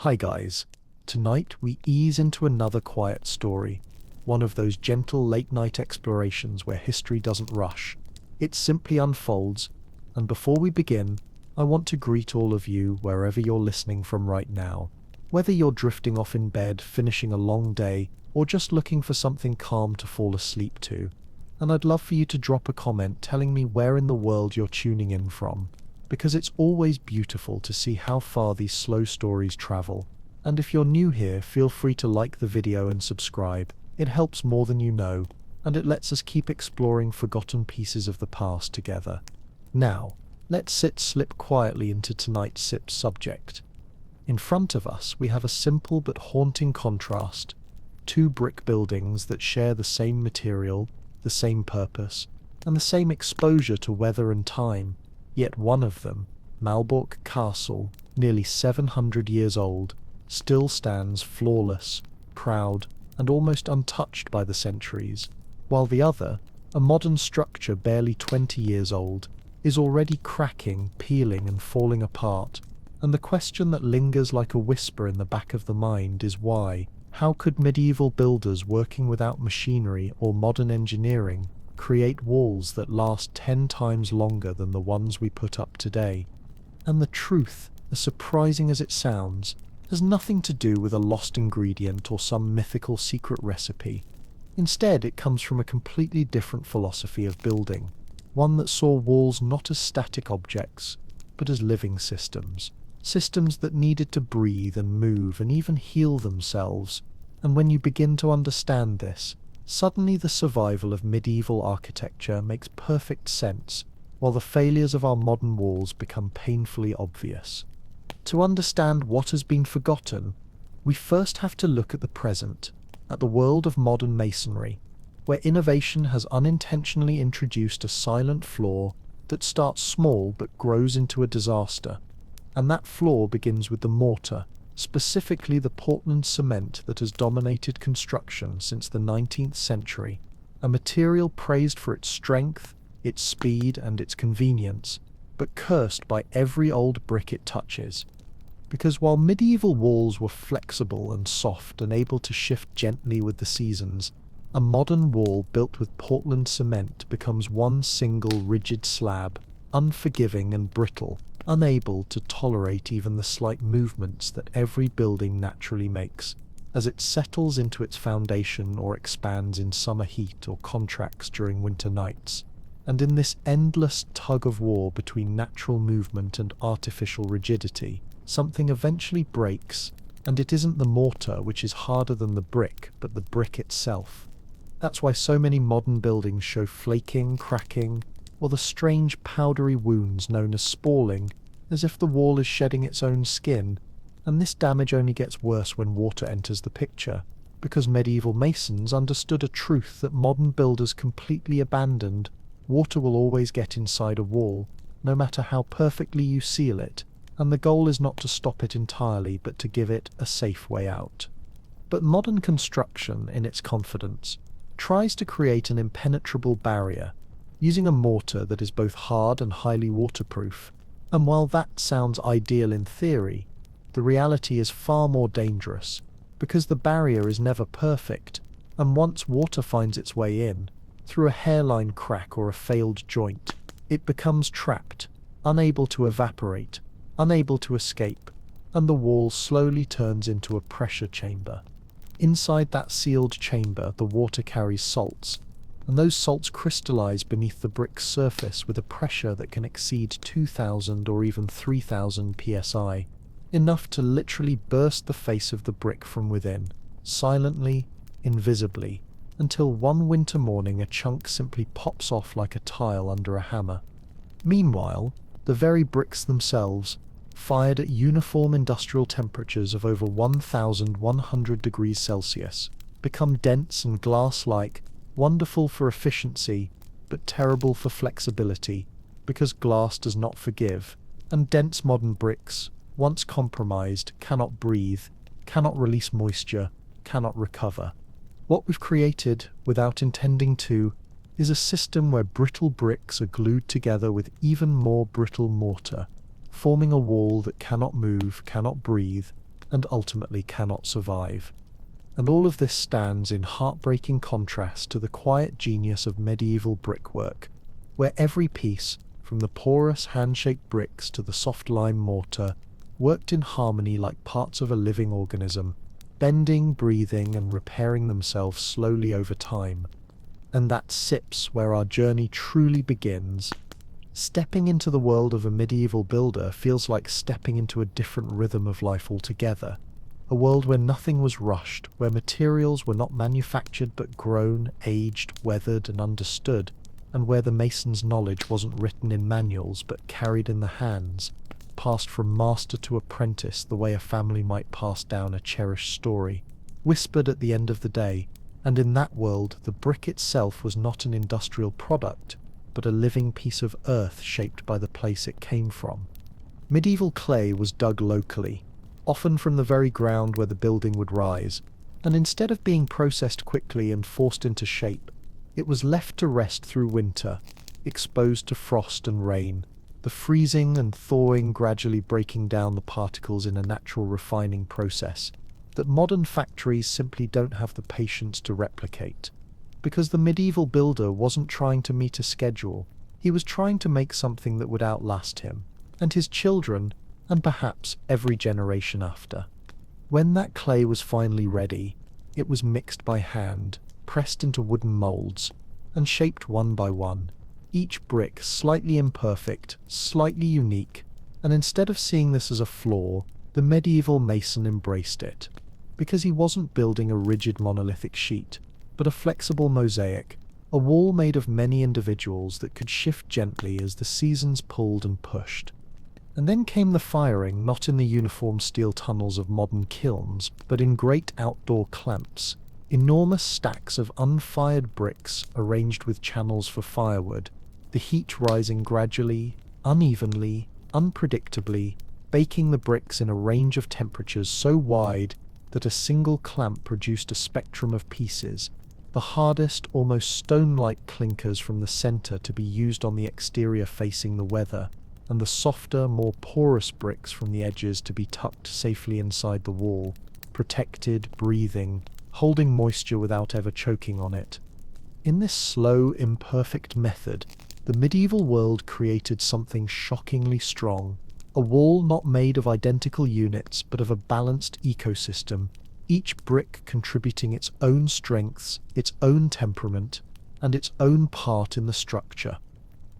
Hi guys. Tonight we ease into another quiet story, one of those gentle late-night explorations where history doesn't rush. It simply unfolds, and before we begin, I want to greet all of you wherever you're listening from right now. Whether you're drifting off in bed, finishing a long day, or just looking for something calm to fall asleep to. And I'd love for you to drop a comment telling me where in the world you're tuning in from, because it's always beautiful to see how far these slow stories travel. And if you're new here, feel free to like the video and subscribe. It helps more than you know, and it lets us keep exploring forgotten pieces of the past together. Now, let's slip quietly into tonight's subject. In front of us, we have a simple but haunting contrast. Two brick buildings that share the same material, the same purpose, and the same exposure to weather and time. Yet one of them, Malbork Castle, nearly 700 years old, still stands flawless, proud, and almost untouched by the centuries, while the other, a modern structure barely 20 years old, is already cracking, peeling, and falling apart. And the question that lingers like a whisper in the back of the mind is why? How could medieval builders working without machinery or modern engineering create walls that last 10 times longer than the ones we put up today? And the truth, as surprising as it sounds, has nothing to do with a lost ingredient or some mythical secret recipe. Instead, it comes from a completely different philosophy of building, one that saw walls not as static objects, but as living systems. Systems that needed to breathe and move and even heal themselves. And when you begin to understand this, suddenly the survival of medieval architecture makes perfect sense, while the failures of our modern walls become painfully obvious. To understand what has been forgotten, we first have to look at the present, at the world of modern masonry, where innovation has unintentionally introduced a silent flaw that starts small but grows into a disaster. And that flaw begins with the mortar, specifically the Portland cement that has dominated construction since the 19th century, a material praised for its strength, its speed, and its convenience, but cursed by every old brick it touches. Because while medieval walls were flexible and soft and able to shift gently with the seasons, a modern wall built with Portland cement becomes one single rigid slab, unforgiving and brittle, unable to tolerate even the slight movements that every building naturally makes, as it settles into its foundation or expands in summer heat or contracts during winter nights. And in this endless tug-of-war between natural movement and artificial rigidity, something eventually breaks, and it isn't the mortar which is harder than the brick, but the brick itself. That's why so many modern buildings show flaking, cracking, or the strange powdery wounds known as spalling, as if the wall is shedding its own skin. And this damage only gets worse when water enters the picture, because medieval masons understood a truth that modern builders completely abandoned. Water will always get inside a wall, no matter how perfectly you seal it, and the goal is not to stop it entirely, but to give it a safe way out. But modern construction, in its confidence, tries to create an impenetrable barrier, using a mortar that is both hard and highly waterproof. And while that sounds ideal in theory, the reality is far more dangerous, because the barrier is never perfect, and once water finds its way in, through a hairline crack or a failed joint, it becomes trapped, unable to evaporate, unable to escape, and the wall slowly turns into a pressure chamber. Inside that sealed chamber, the water carries salts, and those salts crystallize beneath the brick's surface with a pressure that can exceed 2,000 or even 3,000 psi, enough to literally burst the face of the brick from within, silently, invisibly, until one winter morning a chunk simply pops off like a tile under a hammer. Meanwhile, the very bricks themselves, fired at uniform industrial temperatures of over 1,100 degrees Celsius, become dense and glass-like, wonderful for efficiency, but terrible for flexibility, because glass does not forgive, and dense modern bricks, once compromised, cannot breathe, cannot release moisture, cannot recover. What we've created, without intending to, is a system where brittle bricks are glued together with even more brittle mortar, forming a wall that cannot move, cannot breathe, and ultimately cannot survive. And all of this stands in heartbreaking contrast to the quiet genius of medieval brickwork, where every piece, from the porous hand-shaped bricks to the soft lime mortar, worked in harmony like parts of a living organism, bending, breathing, and repairing themselves slowly over time. And that sips where our journey truly begins. Stepping into the world of a medieval builder feels like stepping into a different rhythm of life altogether. A world where nothing was rushed, where materials were not manufactured but grown, aged, weathered, and understood, and where the mason's knowledge wasn't written in manuals but carried in the hands, passed from master to apprentice the way a family might pass down a cherished story, whispered at the end of the day. And in that world, the brick itself was not an industrial product, but a living piece of earth shaped by the place it came from. Medieval clay was dug locally, often from the very ground where the building would rise, and instead of being processed quickly and forced into shape, it was left to rest through winter, exposed to frost and rain, the freezing and thawing gradually breaking down the particles in a natural refining process that modern factories simply don't have the patience to replicate. Because the medieval builder wasn't trying to meet a schedule, he was trying to make something that would outlast him, and his children, and perhaps every generation after. When that clay was finally ready, it was mixed by hand, pressed into wooden molds, and shaped one by one, each brick slightly imperfect, slightly unique, and instead of seeing this as a flaw, the medieval mason embraced it. Because he wasn't building a rigid monolithic sheet, but a flexible mosaic, a wall made of many individuals that could shift gently as the seasons pulled and pushed. And then came the firing, not in the uniform steel tunnels of modern kilns, but in great outdoor clamps, enormous stacks of unfired bricks arranged with channels for firewood, the heat rising gradually, unevenly, unpredictably, baking the bricks in a range of temperatures so wide that a single clamp produced a spectrum of pieces, the hardest, almost stone-like clinkers from the center to be used on the exterior facing the weather, and the softer, more porous bricks from the edges to be tucked safely inside the wall, protected, breathing, holding moisture without ever choking on it. In this slow, imperfect method, the medieval world created something shockingly strong, a wall not made of identical units but of a balanced ecosystem, each brick contributing its own strengths, its own temperament, and its own part in the structure.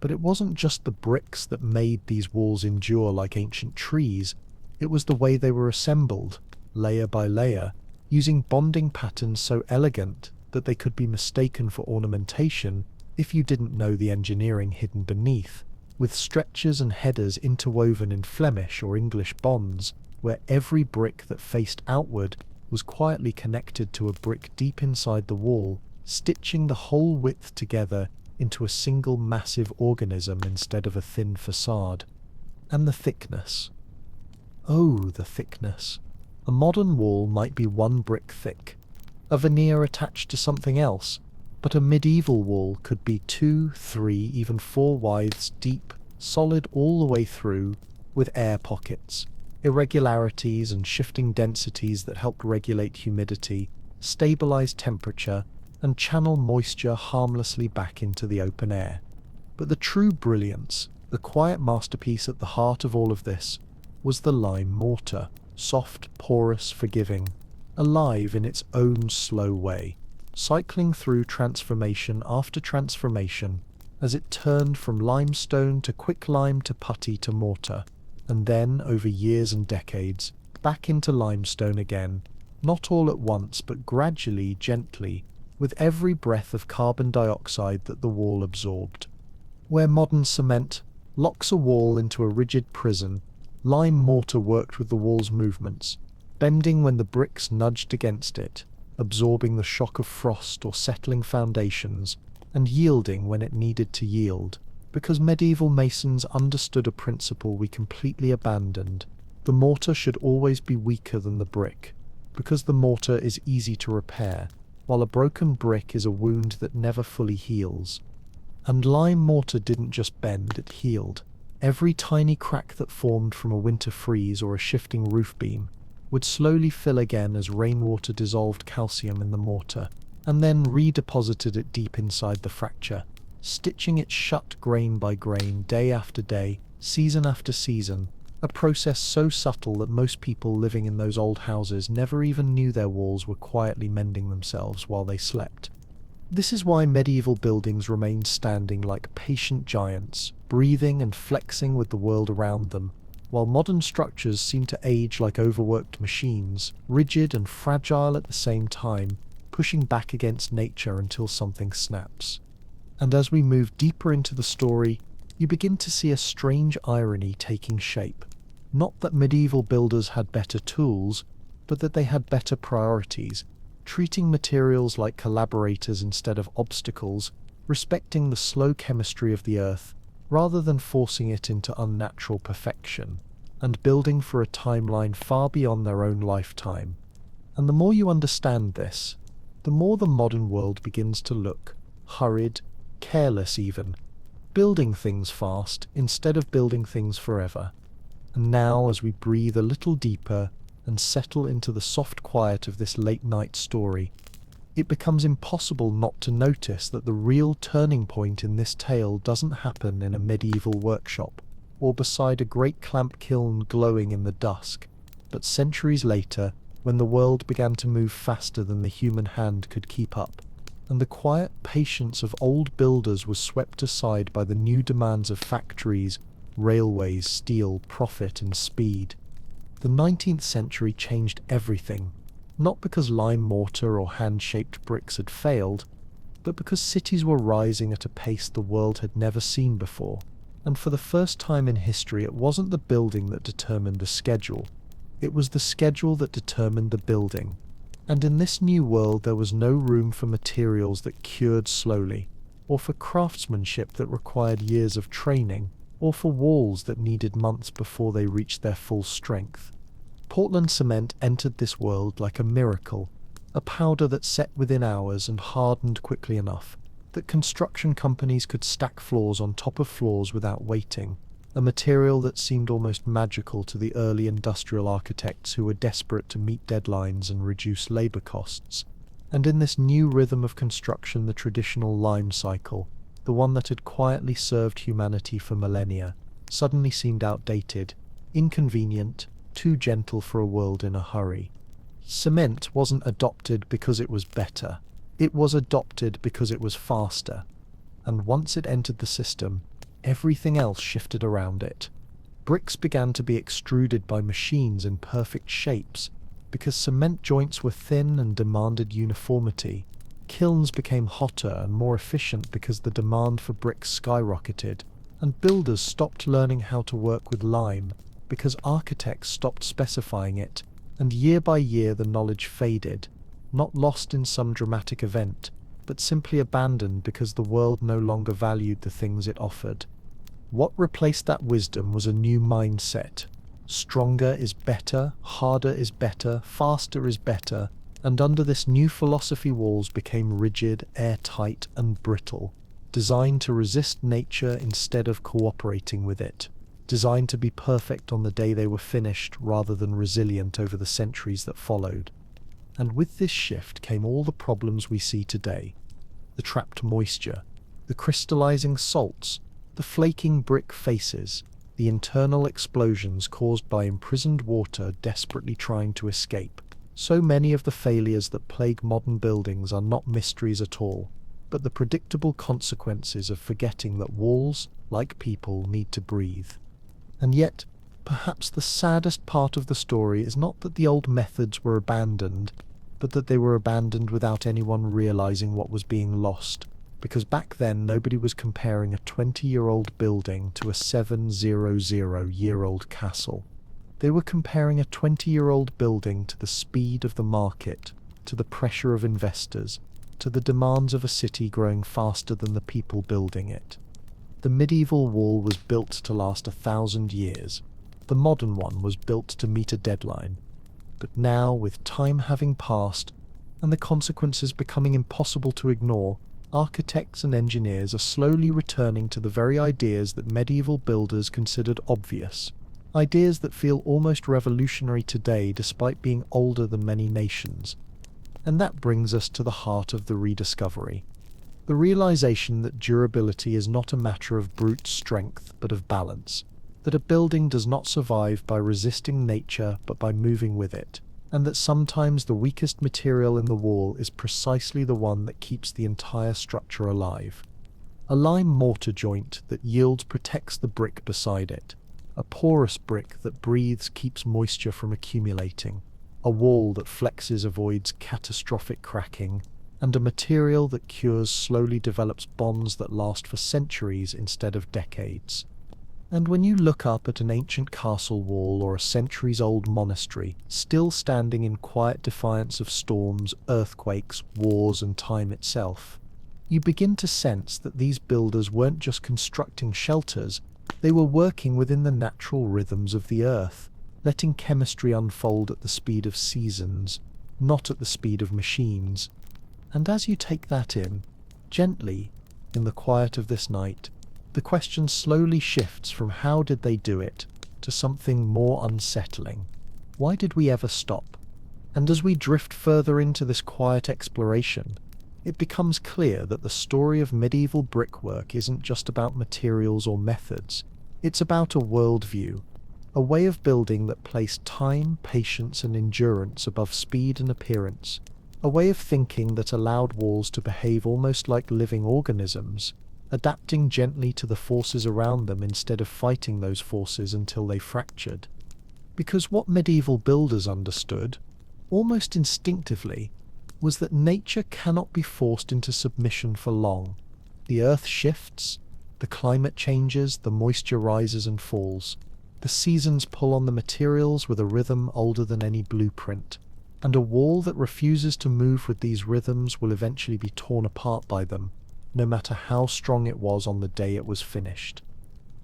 But it wasn't just the bricks that made these walls endure like ancient trees, it was the way they were assembled, layer by layer, using bonding patterns so elegant that they could be mistaken for ornamentation if you didn't know the engineering hidden beneath, with stretchers and headers interwoven in Flemish or English bonds, where every brick that faced outward was quietly connected to a brick deep inside the wall, stitching the whole width together into a single massive organism instead of a thin facade. And the thickness. Oh, the thickness. A modern wall might be one brick thick, a veneer attached to something else, but a medieval wall could be 2, 3, even 4 withes deep, solid all the way through, with air pockets, irregularities and shifting densities that helped regulate humidity, stabilize temperature, and channel moisture harmlessly back into the open air. But the true brilliance, the quiet masterpiece at the heart of all of this, was the lime mortar, soft, porous, forgiving, alive in its own slow way, cycling through transformation after transformation as it turned from limestone to quicklime to putty to mortar, and then, over years and decades, back into limestone again, not all at once but gradually, gently, with every breath of carbon dioxide that the wall absorbed. Where modern cement locks a wall into a rigid prison, lime mortar worked with the wall's movements, bending when the bricks nudged against it, absorbing the shock of frost or settling foundations, and yielding when it needed to yield, because medieval masons understood a principle we completely abandoned. The mortar should always be weaker than the brick, because the mortar is easy to repair, while a broken brick is a wound that never fully heals. And lime mortar didn't just bend, it healed. Every tiny crack that formed from a winter freeze or a shifting roof beam would slowly fill again as rainwater dissolved calcium in the mortar, and then redeposited it deep inside the fracture, stitching it shut grain by grain, day after day, season after season, a process so subtle that most people living in those old houses never even knew their walls were quietly mending themselves while they slept. This is why medieval buildings remained standing like patient giants, breathing and flexing with the world around them, while modern structures seem to age like overworked machines, rigid and fragile at the same time, pushing back against nature until something snaps. And as we move deeper into the story, you begin to see a strange irony taking shape. Not that medieval builders had better tools, but that they had better priorities, treating materials like collaborators instead of obstacles, respecting the slow chemistry of the earth, rather than forcing it into unnatural perfection, and building for a timeline far beyond their own lifetime. And the more you understand this, the more the modern world begins to look hurried, careless even, building things fast instead of building things forever. And now, as we breathe a little deeper and settle into the soft quiet of this late-night story, it becomes impossible not to notice that the real turning point in this tale doesn't happen in a medieval workshop or beside a great clamp kiln glowing in the dusk, but centuries later, when the world began to move faster than the human hand could keep up, and the quiet patience of old builders was swept aside by the new demands of factories, railways, steel, profit, and speed. The 19th century changed everything, not because lime mortar or hand-shaped bricks had failed, but because cities were rising at a pace the world had never seen before. And for the first time in history, it wasn't the building that determined the schedule. It was the schedule that determined the building. And in this new world there was no room for materials that cured slowly, or for craftsmanship that required years of training, or for walls that needed months before they reached their full strength. Portland cement entered this world like a miracle, a powder that set within hours and hardened quickly enough that construction companies could stack floors on top of floors without waiting, a material that seemed almost magical to the early industrial architects who were desperate to meet deadlines and reduce labor costs. And in this new rhythm of construction, the traditional lime cycle, the one that had quietly served humanity for millennia, suddenly seemed outdated, inconvenient, too gentle for a world in a hurry. Cement wasn't adopted because it was better. It was adopted because it was faster. And once it entered the system, everything else shifted around it. Bricks began to be extruded by machines in perfect shapes because cement joints were thin and demanded uniformity. Kilns became hotter and more efficient because the demand for bricks skyrocketed, and builders stopped learning how to work with lime because architects stopped specifying it, and year by year the knowledge faded, not lost in some dramatic event, but simply abandoned because the world no longer valued the things it offered. What replaced that wisdom was a new mindset. Stronger is better, harder is better, faster is better, and under this new philosophy walls became rigid, airtight, and brittle, designed to resist nature instead of cooperating with it, designed to be perfect on the day they were finished rather than resilient over the centuries that followed. And with this shift came all the problems we see today. The trapped moisture, the crystallizing salts, the flaking brick faces, the internal explosions caused by imprisoned water desperately trying to escape. So many of the failures that plague modern buildings are not mysteries at all, but the predictable consequences of forgetting that walls, like people, need to breathe. And yet, perhaps the saddest part of the story is not that the old methods were abandoned, but that they were abandoned without anyone realizing what was being lost, because back then nobody was comparing a 20-year-old building to a 700-year-old castle. They were comparing a 20-year-old building to the speed of the market, to the pressure of investors, to the demands of a city growing faster than the people building it. The medieval wall was built to last 1,000 years. The modern one was built to meet a deadline. But now, with time having passed, and the consequences becoming impossible to ignore, architects and engineers are slowly returning to the very ideas that medieval builders considered obvious. Ideas that feel almost revolutionary today despite being older than many nations. And that brings us to the heart of the rediscovery. The realization that durability is not a matter of brute strength but of balance. That a building does not survive by resisting nature but by moving with it. And that sometimes the weakest material in the wall is precisely the one that keeps the entire structure alive. A lime mortar joint that yields protects the brick beside it. A porous brick that breathes keeps moisture from accumulating. A wall that flexes avoids catastrophic cracking. And a material that cures slowly develops bonds that last for centuries instead of decades. And when you look up at an ancient castle wall or a centuries-old monastery, still standing in quiet defiance of storms, earthquakes, wars, and time itself, you begin to sense that these builders weren't just constructing shelters, they were working within the natural rhythms of the earth, letting chemistry unfold at the speed of seasons, not at the speed of machines. And as you take that in, gently, in the quiet of this night, the question slowly shifts from how did they do it to something more unsettling. Why did we ever stop? And as we drift further into this quiet exploration, it becomes clear that the story of medieval brickwork isn't just about materials or methods. It's about a worldview, a way of building that placed time, patience, and endurance above speed and appearance, a way of thinking that allowed walls to behave almost like living organisms, adapting gently to the forces around them instead of fighting those forces until they fractured. Because what medieval builders understood, almost instinctively, was that nature cannot be forced into submission for long. The earth shifts, the climate changes, the moisture rises and falls. The seasons pull on the materials with a rhythm older than any blueprint, and a wall that refuses to move with these rhythms will eventually be torn apart by them, no matter how strong it was on the day it was finished.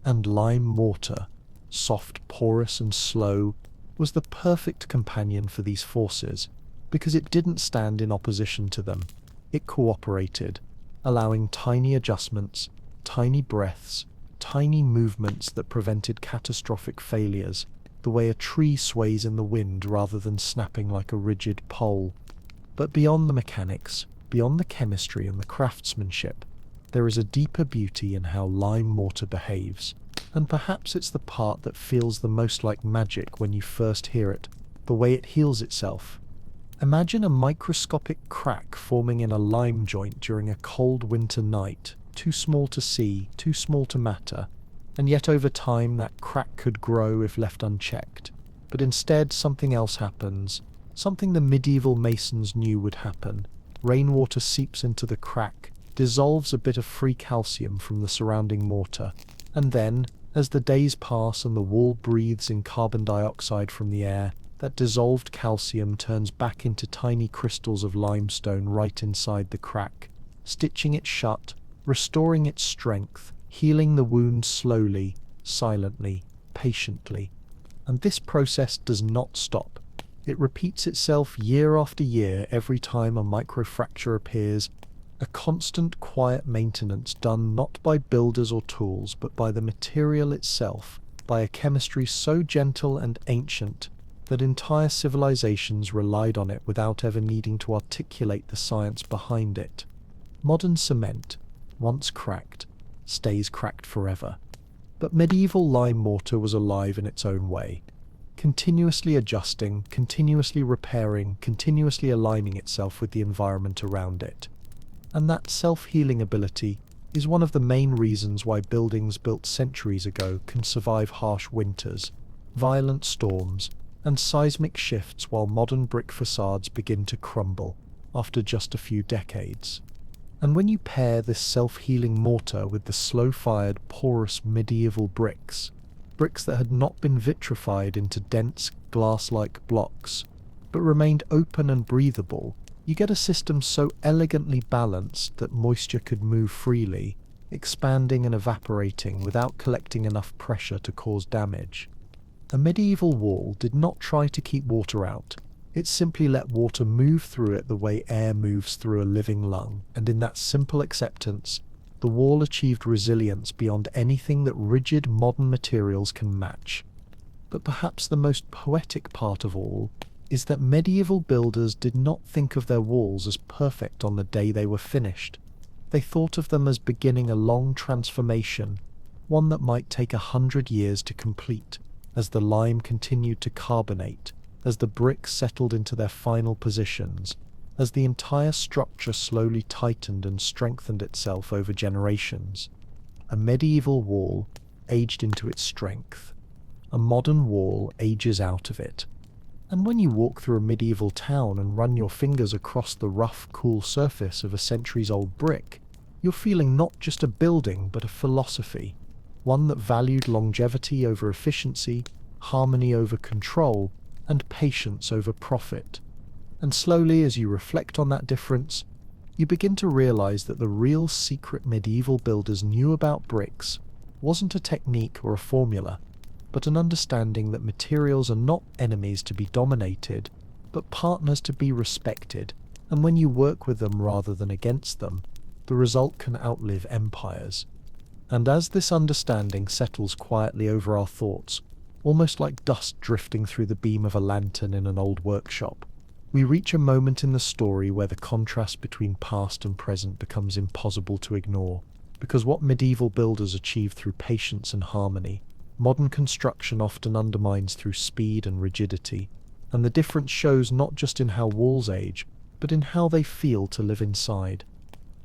And lime mortar, soft, porous, and slow, was the perfect companion for these forces, because it didn't stand in opposition to them. It cooperated, allowing tiny adjustments, tiny breaths, tiny movements that prevented catastrophic failures, the way a tree sways in the wind rather than snapping like a rigid pole. But beyond the mechanics, beyond the chemistry and the craftsmanship, there is a deeper beauty in how lime mortar behaves. And perhaps it's the part that feels the most like magic when you first hear it, the way it heals itself. Imagine a microscopic crack forming in a lime joint during a cold winter night, too small to see, too small to matter, and yet over time that crack could grow if left unchecked. But instead something else happens, something the medieval masons knew would happen. Rainwater seeps into the crack, dissolves a bit of free calcium from the surrounding mortar, and then, as the days pass and the wall breathes in carbon dioxide from the air, that dissolved calcium turns back into tiny crystals of limestone right inside the crack, stitching it shut, restoring its strength, healing the wound slowly, silently, patiently. And this process does not stop. It repeats itself year after year every time a microfracture appears, a constant quiet maintenance done not by builders or tools but by the material itself, by a chemistry so gentle and ancient that entire civilizations relied on it without ever needing to articulate the science behind it. Modern cement, once cracked, stays cracked forever. But medieval lime mortar was alive in its own way, continuously adjusting, continuously repairing, continuously aligning itself with the environment around it. And that self-healing ability is one of the main reasons why buildings built centuries ago can survive harsh winters, violent storms, and seismic shifts while modern brick facades begin to crumble after just a few decades. And when you pair this self-healing mortar with the slow-fired, porous medieval bricks that had not been vitrified into dense, glass-like blocks, but remained open and breathable, you get a system so elegantly balanced that moisture could move freely, expanding and evaporating without collecting enough pressure to cause damage. A medieval wall did not try to keep water out. It simply let water move through it the way air moves through a living lung, and in that simple acceptance, the wall achieved resilience beyond anything that rigid modern materials can match. But perhaps the most poetic part of all is that medieval builders did not think of their walls as perfect on the day they were finished. They thought of them as beginning a long transformation, one that might take 100 years to complete, as the lime continued to carbonate, as the bricks settled into their final positions, as the entire structure slowly tightened and strengthened itself over generations. A medieval wall aged into its strength. A modern wall ages out of it. And when you walk through a medieval town and run your fingers across the rough, cool surface of a centuries-old brick, you're feeling not just a building but a philosophy, one that valued longevity over efficiency, harmony over control, and patience over profit. And slowly, as you reflect on that difference, you begin to realize that the real secret medieval builders knew about bricks wasn't a technique or a formula, but an understanding that materials are not enemies to be dominated, but partners to be respected, and when you work with them rather than against them, the result can outlive empires. And as this understanding settles quietly over our thoughts, almost like dust drifting through the beam of a lantern in an old workshop, we reach a moment in the story where the contrast between past and present becomes impossible to ignore, because what medieval builders achieved through patience and harmony, modern construction often undermines through speed and rigidity, and the difference shows not just in how walls age, but in how they feel to live inside.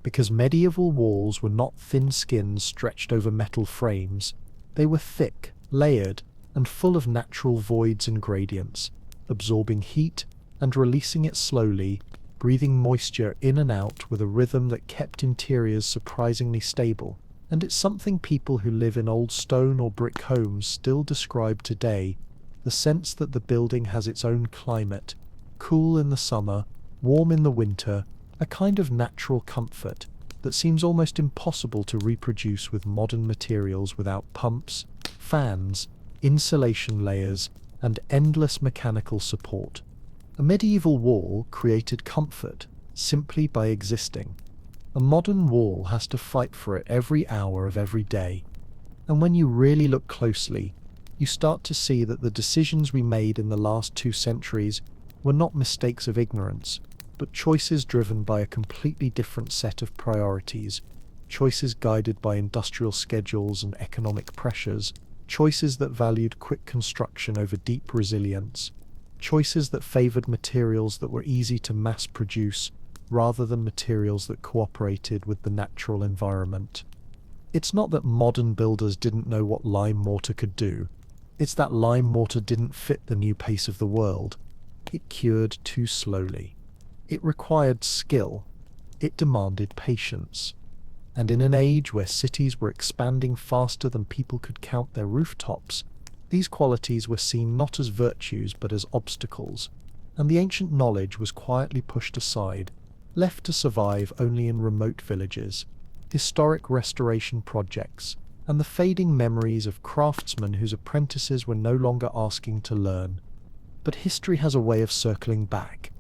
Because medieval walls were not thin skins stretched over metal frames, they were thick, layered, and full of natural voids and gradients, absorbing heat and releasing it slowly, breathing moisture in and out with a rhythm that kept interiors surprisingly stable. And it's something people who live in old stone or brick homes still describe today, the sense that the building has its own climate, cool in the summer, warm in the winter, a kind of natural comfort that seems almost impossible to reproduce with modern materials without pumps, fans, insulation layers, and endless mechanical support. A medieval wall created comfort simply by existing. A modern wall has to fight for it every hour of every day. And when you really look closely, you start to see that the decisions we made in the last 2 centuries were not mistakes of ignorance, but choices driven by a completely different set of priorities, choices guided by industrial schedules and economic pressures, choices that valued quick construction over deep resilience, choices that favored materials that were easy to mass produce rather than materials that cooperated with the natural environment. It's not that modern builders didn't know what lime mortar could do. It's that lime mortar didn't fit the new pace of the world. It cured too slowly. It required skill. It demanded patience. And in an age where cities were expanding faster than people could count their rooftops, these qualities were seen not as virtues but as obstacles, and the ancient knowledge was quietly pushed aside, left to survive only in remote villages, historic restoration projects, and the fading memories of craftsmen whose apprentices were no longer asking to learn. But history has a way of circling back,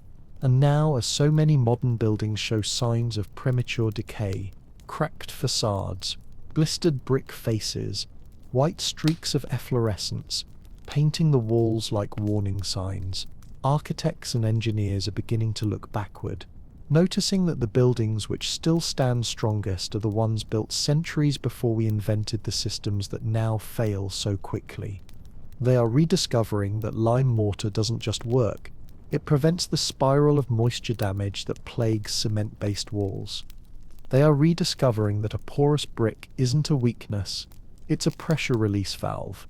and now, as so many modern buildings show signs of premature decay, cracked facades, blistered brick faces, white streaks of efflorescence, painting the walls like warning signs, architects and engineers are beginning to look backward, noticing that the buildings which still stand strongest are the ones built centuries before we invented the systems that now fail so quickly. They are rediscovering that lime mortar doesn't just work, it prevents the spiral of moisture damage that plagues cement-based walls. They are rediscovering that a porous brick isn't a weakness, it's a pressure release valve.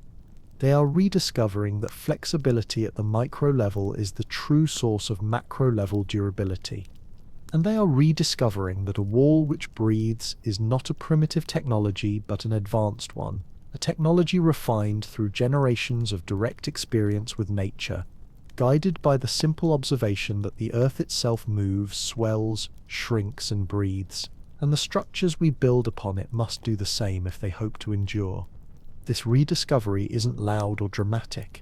They are rediscovering that flexibility at the micro level is the true source of macro level durability. And they are rediscovering that a wall which breathes is not a primitive technology but an advanced one, a technology refined through generations of direct experience with nature, guided by the simple observation that the earth itself moves, swells, shrinks, and breathes, and the structures we build upon it must do the same if they hope to endure. This rediscovery isn't loud or dramatic.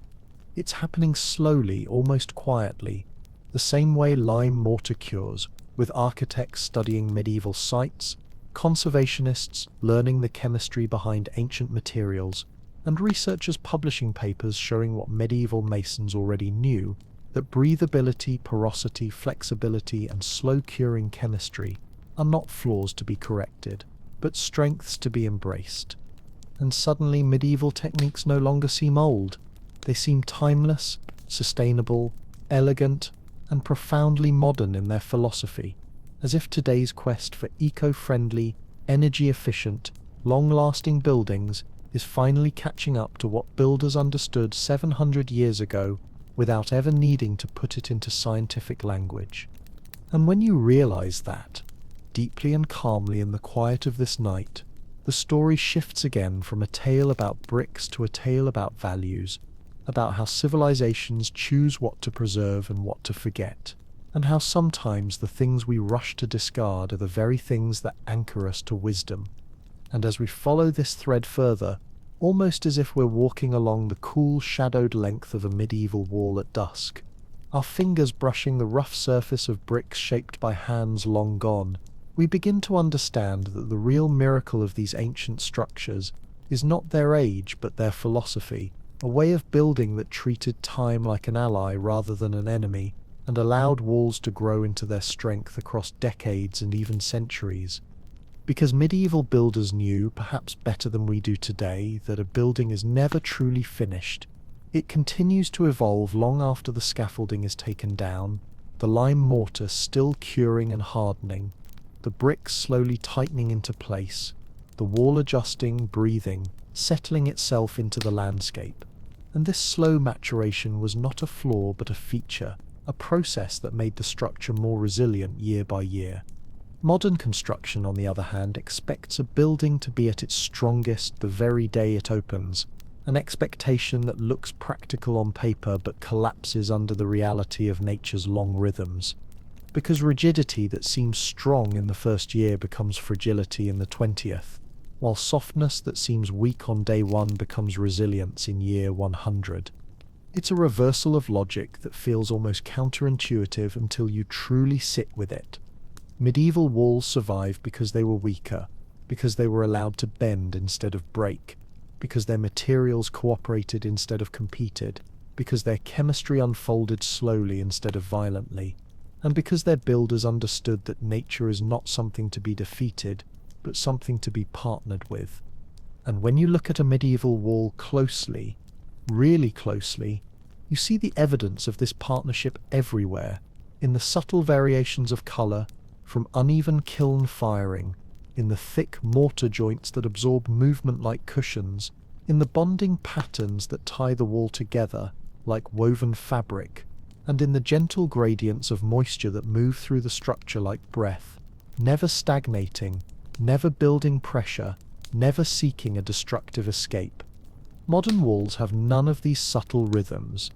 It's happening slowly, almost quietly, the same way lime mortar cures, with architects studying medieval sites, conservationists learning the chemistry behind ancient materials, and researchers publishing papers showing what medieval masons already knew, that breathability, porosity, flexibility, and slow-curing chemistry are not flaws to be corrected, but strengths to be embraced. And suddenly medieval techniques no longer seem old. They seem timeless, sustainable, elegant, and profoundly modern in their philosophy, as if today's quest for eco-friendly, energy-efficient, long-lasting buildings is finally catching up to what builders understood 700 years ago without ever needing to put it into scientific language. And when you realize that, deeply and calmly in the quiet of this night, the story shifts again from a tale about bricks to a tale about values, about how civilizations choose what to preserve and what to forget, and how sometimes the things we rush to discard are the very things that anchor us to wisdom. And as we follow this thread further, almost as if we're walking along the cool, shadowed length of a medieval wall at dusk, our fingers brushing the rough surface of bricks shaped by hands long gone, we begin to understand that the real miracle of these ancient structures is not their age but their philosophy, a way of building that treated time like an ally rather than an enemy, and allowed walls to grow into their strength across decades and even centuries. Because medieval builders knew, perhaps better than we do today, that a building is never truly finished. It continues to evolve long after the scaffolding is taken down, the lime mortar still curing and hardening, the bricks slowly tightening into place, the wall adjusting, breathing, settling itself into the landscape. And this slow maturation was not a flaw but a feature, a process that made the structure more resilient year by year. Modern construction, on the other hand, expects a building to be at its strongest the very day it opens, an expectation that looks practical on paper but collapses under the reality of nature's long rhythms. Because rigidity that seems strong in the first year becomes fragility in the 20th, while softness that seems weak on day one becomes resilience in year 100. It's a reversal of logic that feels almost counterintuitive until you truly sit with it. Medieval walls survived because they were weaker, because they were allowed to bend instead of break, because their materials cooperated instead of competed, because their chemistry unfolded slowly instead of violently, and because their builders understood that nature is not something to be defeated, but something to be partnered with. And when you look at a medieval wall closely, really closely, you see the evidence of this partnership everywhere, in the subtle variations of color, from uneven kiln firing, in the thick mortar joints that absorb movement like cushions, in the bonding patterns that tie the wall together like woven fabric, and in the gentle gradients of moisture that move through the structure like breath, never stagnating, never building pressure, never seeking a destructive escape. Modern walls have none of these subtle rhythms.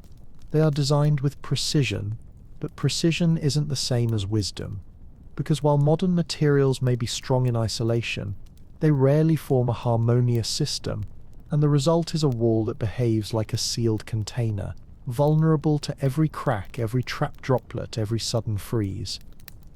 They are designed with precision, but precision isn't the same as wisdom, because while modern materials may be strong in isolation, they rarely form a harmonious system, and the result is a wall that behaves like a sealed container, vulnerable to every crack, every trap droplet, every sudden freeze.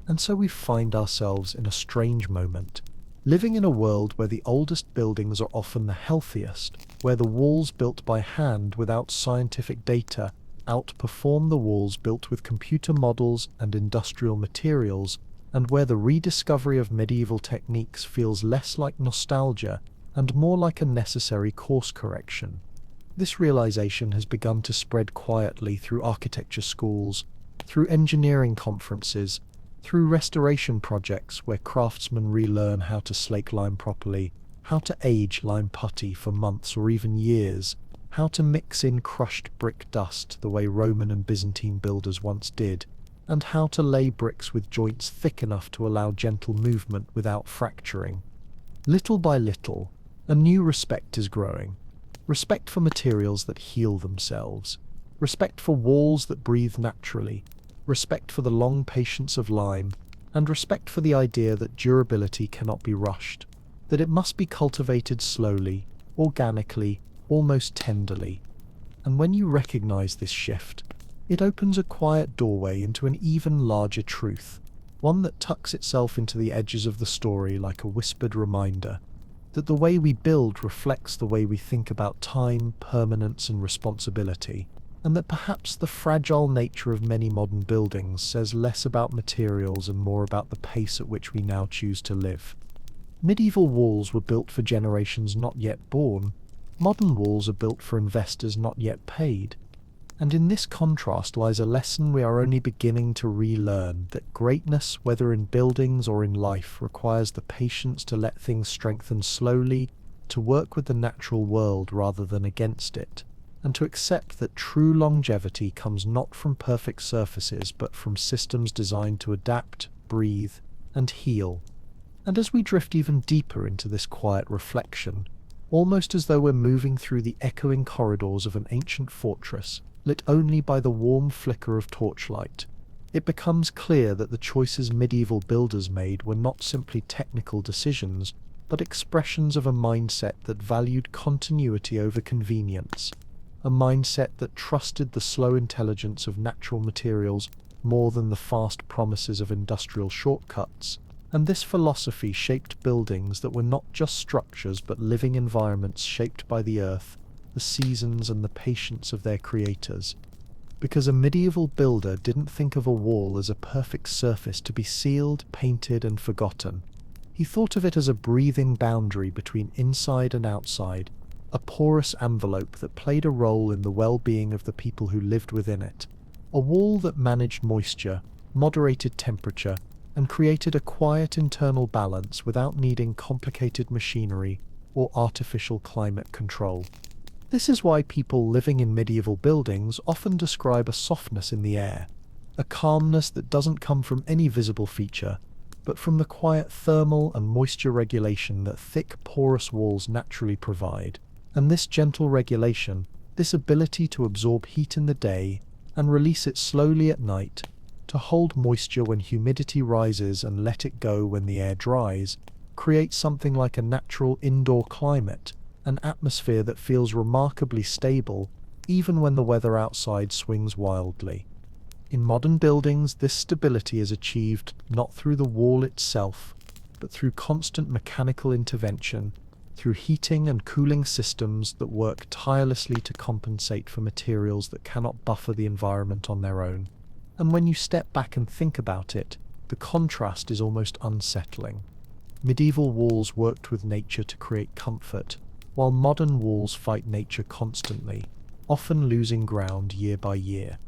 And so we find ourselves in a strange moment, living in a world where the oldest buildings are often the healthiest, where the walls built by hand without scientific data outperform the walls built with computer models and industrial materials, and where the rediscovery of medieval techniques feels less like nostalgia and more like a necessary course correction. This realization has begun to spread quietly through architecture schools, through engineering conferences, through restoration projects where craftsmen relearn how to slake lime properly, how to age lime putty for months or even years, how to mix in crushed brick dust the way Roman and Byzantine builders once did, and how to lay bricks with joints thick enough to allow gentle movement without fracturing. Little by little, a new respect is growing. Respect for materials that heal themselves. Respect for walls that breathe naturally. Respect for the long patience of lime. And respect for the idea that durability cannot be rushed. That it must be cultivated slowly, organically, almost tenderly. And when you recognize this shift, it opens a quiet doorway into an even larger truth, one that tucks itself into the edges of the story like a whispered reminder. that the way we build reflects the way we think about time, permanence, and responsibility, and that perhaps the fragile nature of many modern buildings says less about materials and more about the pace at which we now choose to live. Medieval walls were built for generations not yet born. Modern walls are built for investors not yet paid. And in this contrast lies a lesson we are only beginning to relearn, that greatness, whether in buildings or in life, requires the patience to let things strengthen slowly, to work with the natural world rather than against it, and to accept that true longevity comes not from perfect surfaces but from systems designed to adapt, breathe, and heal. And as we drift even deeper into this quiet reflection, almost as though we're moving through the echoing corridors of an ancient fortress, lit only by the warm flicker of torchlight, it becomes clear that the choices medieval builders made were not simply technical decisions, but expressions of a mindset that valued continuity over convenience, a mindset that trusted the slow intelligence of natural materials more than the fast promises of industrial shortcuts. And this philosophy shaped buildings that were not just structures but living environments shaped by the earth, the seasons, and the patience of their creators. Because a medieval builder didn't think of a wall as a perfect surface to be sealed, painted, and forgotten. He thought of it as a breathing boundary between inside and outside, a porous envelope that played a role in the well-being of the people who lived within it, a wall that managed moisture, moderated temperature, and created a quiet internal balance without needing complicated machinery or artificial climate control. This is why people living in medieval buildings often describe a softness in the air, a calmness that doesn't come from any visible feature, but from the quiet thermal and moisture regulation that thick, porous walls naturally provide. And this gentle regulation, this ability to absorb heat in the day and release it slowly at night, to hold moisture when humidity rises and let it go when the air dries, creates something like a natural indoor climate, an atmosphere that feels remarkably stable even when the weather outside swings wildly. In modern buildings, this stability is achieved not through the wall itself, but through constant mechanical intervention, through heating and cooling systems that work tirelessly to compensate for materials that cannot buffer the environment on their own. And when you step back and think about it, the contrast is almost unsettling. Medieval walls worked with nature to create comfort, while modern walls fight nature constantly, often losing ground year by year.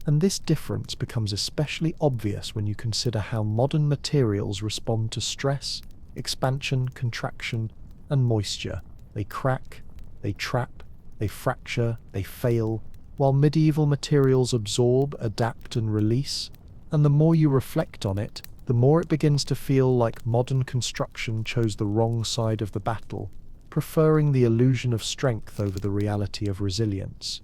And this difference becomes especially obvious when you consider how modern materials respond to stress, expansion, contraction, and moisture. They crack, they trap, they fracture, they fail, while medieval materials absorb, adapt, and release. And the more you reflect on it, the more it begins to feel like modern construction chose the wrong side of the battle, preferring the illusion of strength over the reality of resilience.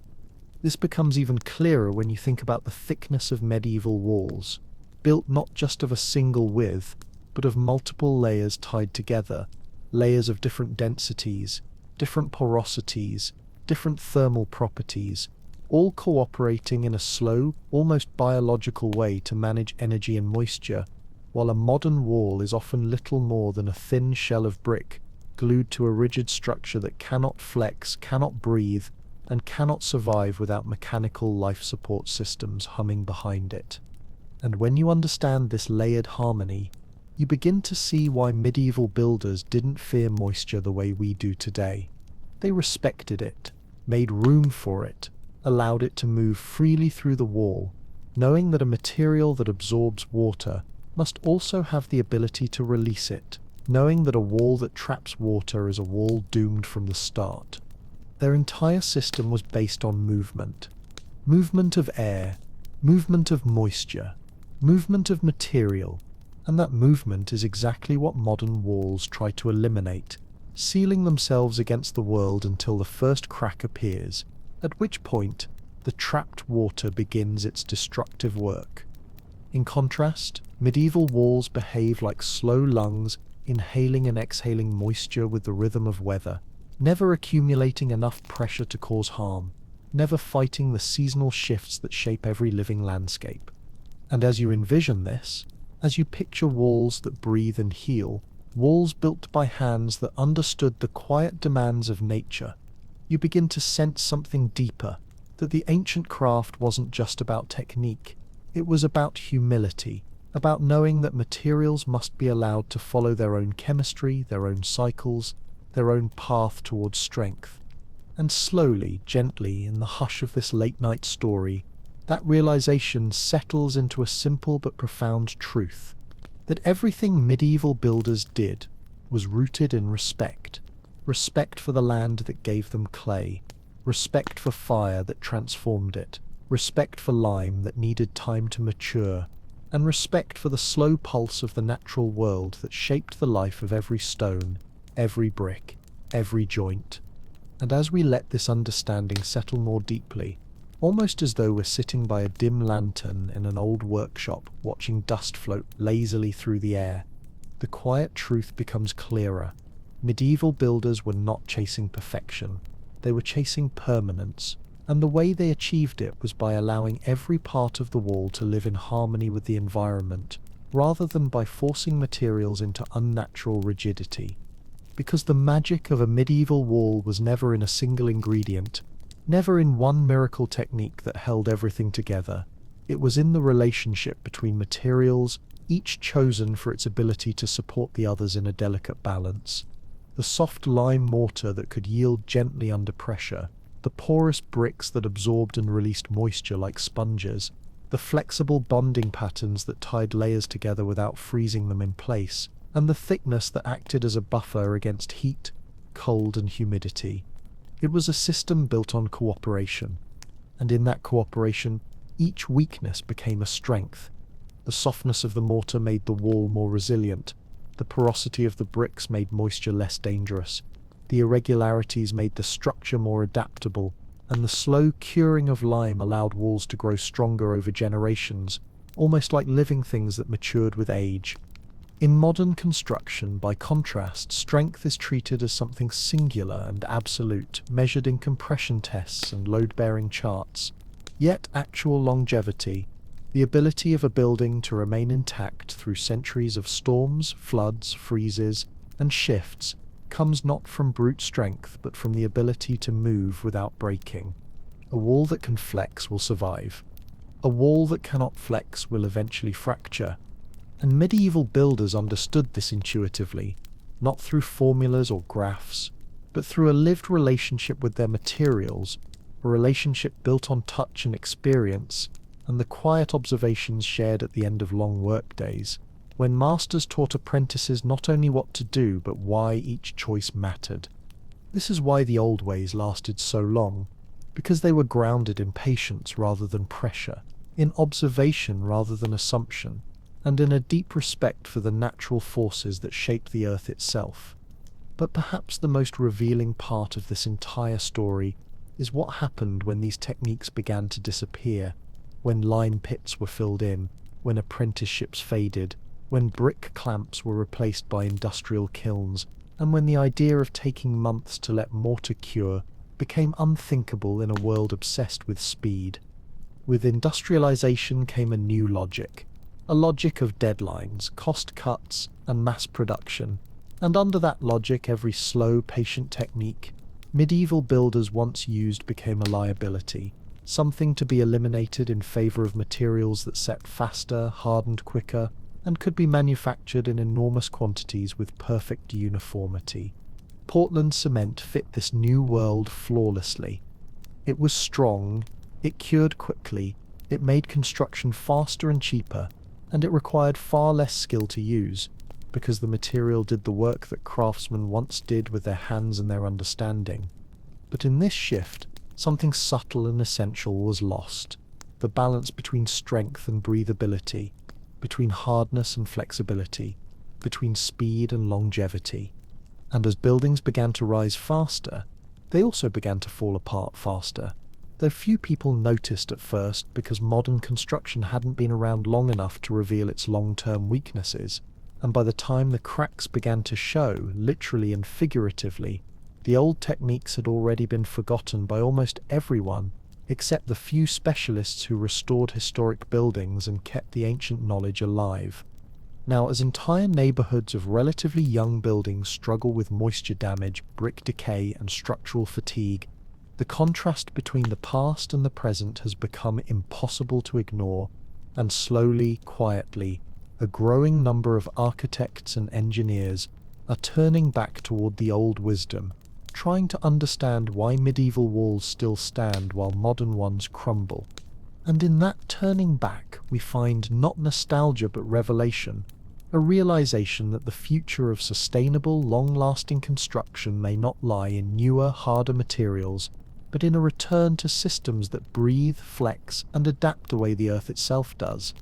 This becomes even clearer when you think about the thickness of medieval walls, built not just of a single width, but of multiple layers tied together, layers of different densities, different porosities, different thermal properties, all cooperating in a slow, almost biological way to manage energy and moisture, while a modern wall is often little more than a thin shell of brick, glued to a rigid structure that cannot flex, cannot breathe, and cannot survive without mechanical life support systems humming behind it. And when you understand this layered harmony, you begin to see why medieval builders didn't fear moisture the way we do today. They respected it, made room for it, allowed it to move freely through the wall, knowing that a material that absorbs water must also have the ability to release it, knowing that a wall that traps water is a wall doomed from the start. Their entire system was based on movement. Movement of air, movement of moisture, movement of material, and that movement is exactly what modern walls try to eliminate, sealing themselves against the world until the first crack appears, at which point the trapped water begins its destructive work. In contrast, medieval walls behave like slow lungs, inhaling and exhaling moisture with the rhythm of weather, never accumulating enough pressure to cause harm, never fighting the seasonal shifts that shape every living landscape. And as you envision this, as you picture walls that breathe and heal, walls built by hands that understood the quiet demands of nature, you begin to sense something deeper, that the ancient craft wasn't just about technique, it was about humility, about knowing that materials must be allowed to follow their own chemistry, their own cycles, their own path towards strength. And slowly, gently, in the hush of this late-night story, that realization settles into a simple but profound truth, that everything medieval builders did was rooted in respect. Respect for the land that gave them clay, respect for fire that transformed it, respect for lime that needed time to mature, and respect for the slow pulse of the natural world that shaped the life of every stone, every brick, every joint. And as we let this understanding settle more deeply, almost as though we're sitting by a dim lantern in an old workshop watching dust float lazily through the air, the quiet truth becomes clearer. Medieval builders were not chasing perfection, they were chasing permanence, and the way they achieved it was by allowing every part of the wall to live in harmony with the environment, rather than by forcing materials into unnatural rigidity. Because the magic of a medieval wall was never in a single ingredient, never in one miracle technique that held everything together. It was in the relationship between materials, each chosen for its ability to support the others in a delicate balance. The soft lime mortar that could yield gently under pressure, the porous bricks that absorbed and released moisture like sponges, the flexible bonding patterns that tied layers together without freezing them in place, and the thickness that acted as a buffer against heat, cold, and humidity. It was a system built on cooperation, and in that cooperation, each weakness became a strength. The softness of the mortar made the wall more resilient, the porosity of the bricks made moisture less dangerous, the irregularities made the structure more adaptable, and the slow curing of lime allowed walls to grow stronger over generations, almost like living things that matured with age. In modern construction, by contrast, strength is treated as something singular and absolute, measured in compression tests and load-bearing charts. Yet actual longevity, the ability of a building to remain intact through centuries of storms, floods, freezes, and shifts, comes not from brute strength but from the ability to move without breaking. A wall that can flex will survive. A wall that cannot flex will eventually fracture. And medieval builders understood this intuitively, not through formulas or graphs, but through a lived relationship with their materials, a relationship built on touch and experience, and the quiet observations shared at the end of long workdays, when masters taught apprentices not only what to do, but why each choice mattered. This is why the old ways lasted so long, because they were grounded in patience rather than pressure, in observation rather than assumption, and in a deep respect for the natural forces that shaped the earth itself. But perhaps the most revealing part of this entire story is what happened when these techniques began to disappear, when lime pits were filled in, when apprenticeships faded, when brick clamps were replaced by industrial kilns, and when the idea of taking months to let mortar cure became unthinkable in a world obsessed with speed. With industrialization came a new logic, a logic of deadlines, cost cuts, and mass production. And under that logic, every slow, patient technique medieval builders once used became a liability, something to be eliminated in favor of materials that set faster, hardened quicker, and could be manufactured in enormous quantities with perfect uniformity. Portland cement fit this new world flawlessly. It was strong, it cured quickly, it made construction faster and cheaper, and it required far less skill to use, because the material did the work that craftsmen once did with their hands and their understanding. But in this shift, something subtle and essential was lost, the balance between strength and breathability, between hardness and flexibility, between speed and longevity. And as buildings began to rise faster, they also began to fall apart faster, though few people noticed at first because modern construction hadn't been around long enough to reveal its long-term weaknesses, and by the time the cracks began to show, literally and figuratively, the old techniques had already been forgotten by almost everyone, except the few specialists who restored historic buildings and kept the ancient knowledge alive. Now, as entire neighborhoods of relatively young buildings struggle with moisture damage, brick decay, and structural fatigue, the contrast between the past and the present has become impossible to ignore, and slowly, quietly, a growing number of architects and engineers are turning back toward the old wisdom, trying to understand why medieval walls still stand while modern ones crumble. And in that turning back, we find not nostalgia but revelation, a realization that the future of sustainable, long-lasting construction may not lie in newer, harder materials, but in a return to systems that breathe, flex, and adapt the way the Earth itself does.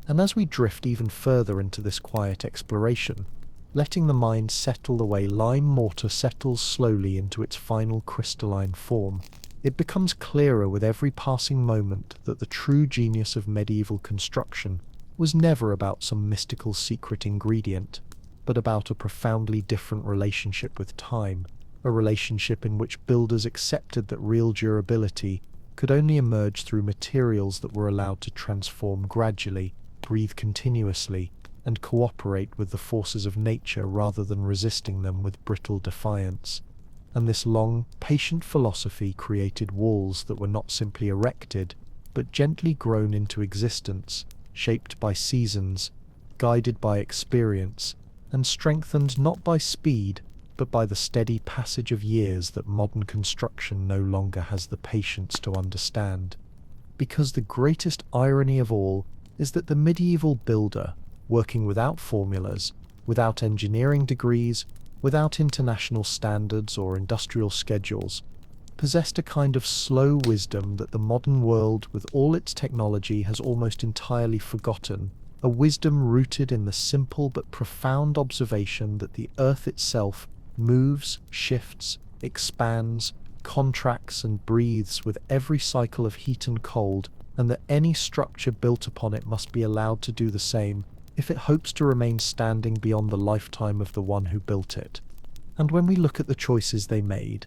And as we drift even further into this quiet exploration, letting the mind settle the way lime mortar settles slowly into its final crystalline form, it becomes clearer with every passing moment that the true genius of medieval construction was never about some mystical secret ingredient, but about a profoundly different relationship with time, a relationship in which builders accepted that real durability could only emerge through materials that were allowed to transform gradually, breathe continuously, and cooperate with the forces of nature rather than resisting them with brittle defiance. And this long, patient philosophy created walls that were not simply erected, but gently grown into existence, shaped by seasons, guided by experience, and strengthened not by speed, but by the steady passage of years that modern construction no longer has the patience to understand. Because the greatest irony of all is that the medieval builder, working without formulas, without engineering degrees, without international standards or industrial schedules, possessed a kind of slow wisdom that the modern world, with all its technology, has almost entirely forgotten, a wisdom rooted in the simple but profound observation that the Earth itself moves, shifts, expands, contracts, and breathes with every cycle of heat and cold, and that any structure built upon it must be allowed to do the same if it hopes to remain standing beyond the lifetime of the one who built it. And when we look at the choices they made,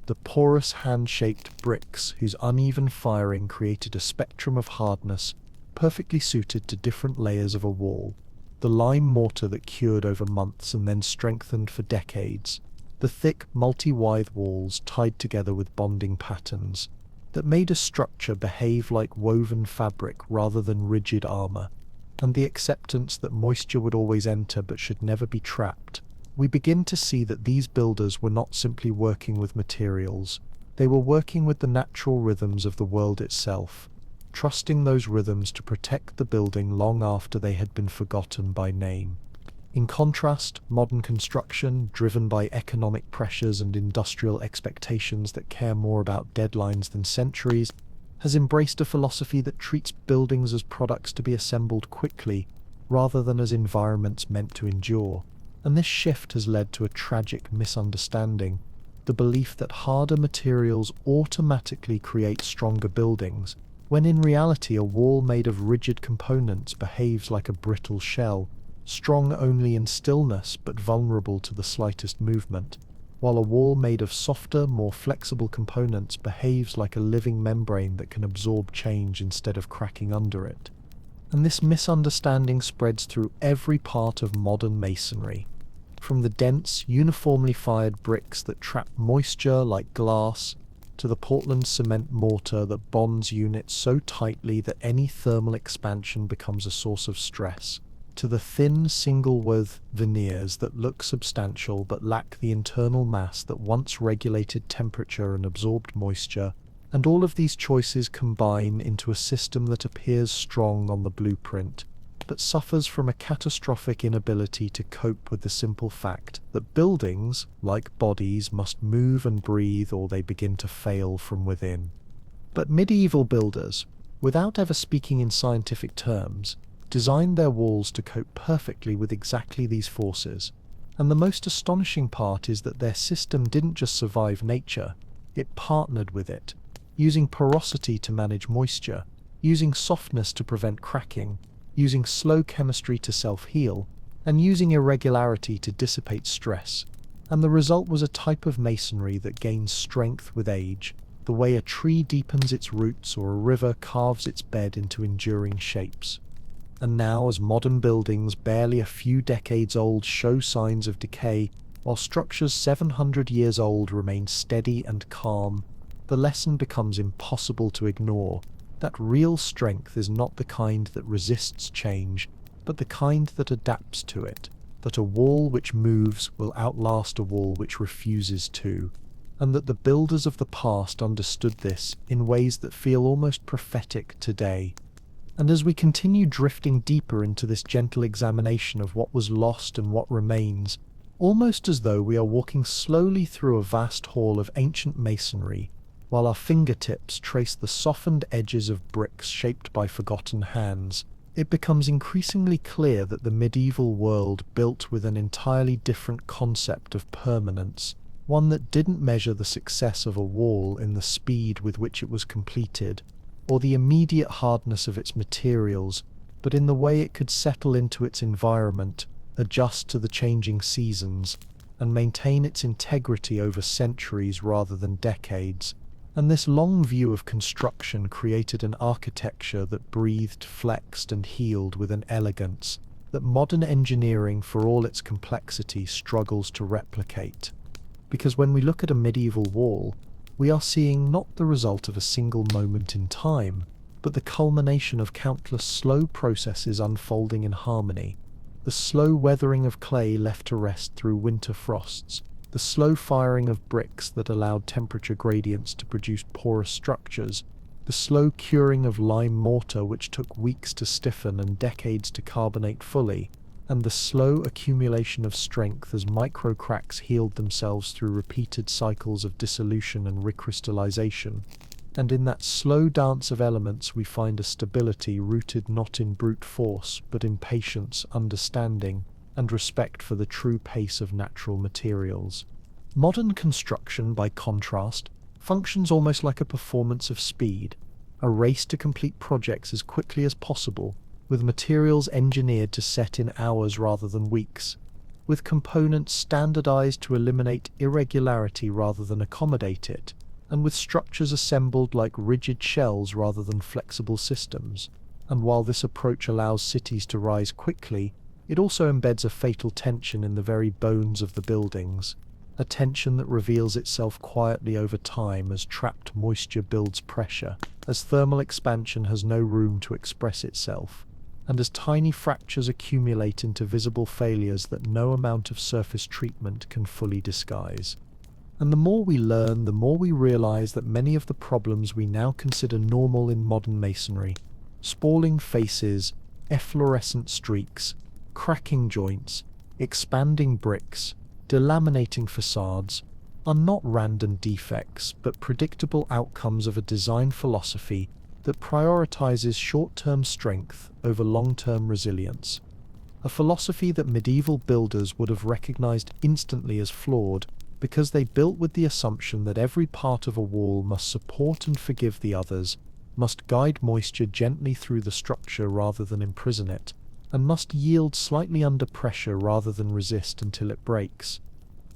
the porous hand-shaped bricks whose uneven firing created a spectrum of hardness perfectly suited to different layers of a wall, the lime mortar that cured over months and then strengthened for decades, the thick, multi-withe walls tied together with bonding patterns that made a structure behave like woven fabric rather than rigid armor, and the acceptance that moisture would always enter but should never be trapped, we begin to see that these builders were not simply working with materials, they were working with the natural rhythms of the world itself, trusting those rhythms to protect the building long after they had been forgotten by name. In contrast, modern construction, driven by economic pressures and industrial expectations that care more about deadlines than centuries, has embraced a philosophy that treats buildings as products to be assembled quickly, rather than as environments meant to endure. And this shift has led to a tragic misunderstanding, the belief that harder materials automatically create stronger buildings, when in reality a wall made of rigid components behaves like a brittle shell, strong only in stillness but vulnerable to the slightest movement, while a wall made of softer, more flexible components behaves like a living membrane that can absorb change instead of cracking under it. And this misunderstanding spreads through every part of modern masonry, from the dense, uniformly fired bricks that trap moisture like glass, to the Portland cement mortar that bonds units so tightly that any thermal expansion becomes a source of stress, to the thin single-wove veneers that look substantial but lack the internal mass that once regulated temperature and absorbed moisture, and all of these choices combine into a system that appears strong on the blueprint, but suffers from a catastrophic inability to cope with the simple fact that buildings, like bodies, must move and breathe or they begin to fail from within. But medieval builders, without ever speaking in scientific terms, designed their walls to cope perfectly with exactly these forces, and the most astonishing part is that their system didn't just survive nature, it partnered with it, using porosity to manage moisture, using softness to prevent cracking, using slow chemistry to self-heal, and using irregularity to dissipate stress. And the result was a type of masonry that gains strength with age, the way a tree deepens its roots or a river carves its bed into enduring shapes. And now, as modern buildings barely a few decades old show signs of decay, while structures 700 years old remain steady and calm, the lesson becomes impossible to ignore, that real strength is not the kind that resists change, but the kind that adapts to it, that a wall which moves will outlast a wall which refuses to, and that the builders of the past understood this in ways that feel almost prophetic today. And as we continue drifting deeper into this gentle examination of what was lost and what remains, almost as though we are walking slowly through a vast hall of ancient masonry, while our fingertips trace the softened edges of bricks shaped by forgotten hands, it becomes increasingly clear that the medieval world built with an entirely different concept of permanence, one that didn't measure the success of a wall in the speed with which it was completed, or the immediate hardness of its materials, but in the way it could settle into its environment, adjust to the changing seasons, and maintain its integrity over centuries rather than decades. And this long view of construction created an architecture that breathed, flexed, and healed with an elegance that modern engineering, for all its complexity, struggles to replicate. Because when we look at a medieval wall, we are seeing not the result of a single moment in time, but the culmination of countless slow processes unfolding in harmony. The slow weathering of clay left to rest through winter frosts, the slow firing of bricks that allowed temperature gradients to produce porous structures, the slow curing of lime mortar which took weeks to stiffen and decades to carbonate fully, and the slow accumulation of strength as micro cracks healed themselves through repeated cycles of dissolution and recrystallization. And in that slow dance of elements we find a stability rooted not in brute force, but in patience, understanding, and respect for the true pace of natural materials. Modern construction, by contrast, functions almost like a performance of speed, a race to complete projects as quickly as possible, with materials engineered to set in hours rather than weeks, with components standardized to eliminate irregularity rather than accommodate it, and with structures assembled like rigid shells rather than flexible systems. And while this approach allows cities to rise quickly, it also embeds a fatal tension in the very bones of the buildings, a tension that reveals itself quietly over time as trapped moisture builds pressure, as thermal expansion has no room to express itself, and as tiny fractures accumulate into visible failures that no amount of surface treatment can fully disguise. And the more we learn, the more we realize that many of the problems we now consider normal in modern masonry, spalling faces, efflorescent streaks, cracking joints, expanding bricks, delaminating facades, are not random defects but predictable outcomes of a design philosophy that prioritizes short-term strength over long-term resilience. A philosophy that medieval builders would have recognized instantly as flawed because they built with the assumption that every part of a wall must support and forgive the others, must guide moisture gently through the structure rather than imprison it, and must yield slightly under pressure rather than resist until it breaks.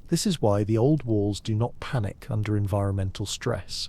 This is why the old walls do not panic under environmental stress.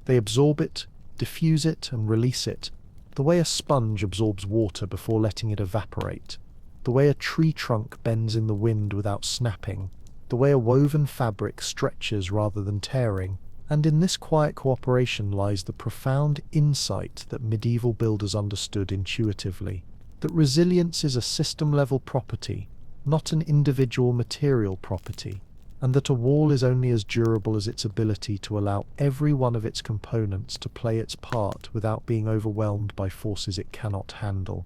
They absorb it, diffuse it, and release it, the way a sponge absorbs water before letting it evaporate, the way a tree trunk bends in the wind without snapping, the way a woven fabric stretches rather than tearing. And in this quiet cooperation lies the profound insight that medieval builders understood intuitively, that resilience is a system-level property, not an individual material property, and that a wall is only as durable as its ability to allow every one of its components to play its part without being overwhelmed by forces it cannot handle.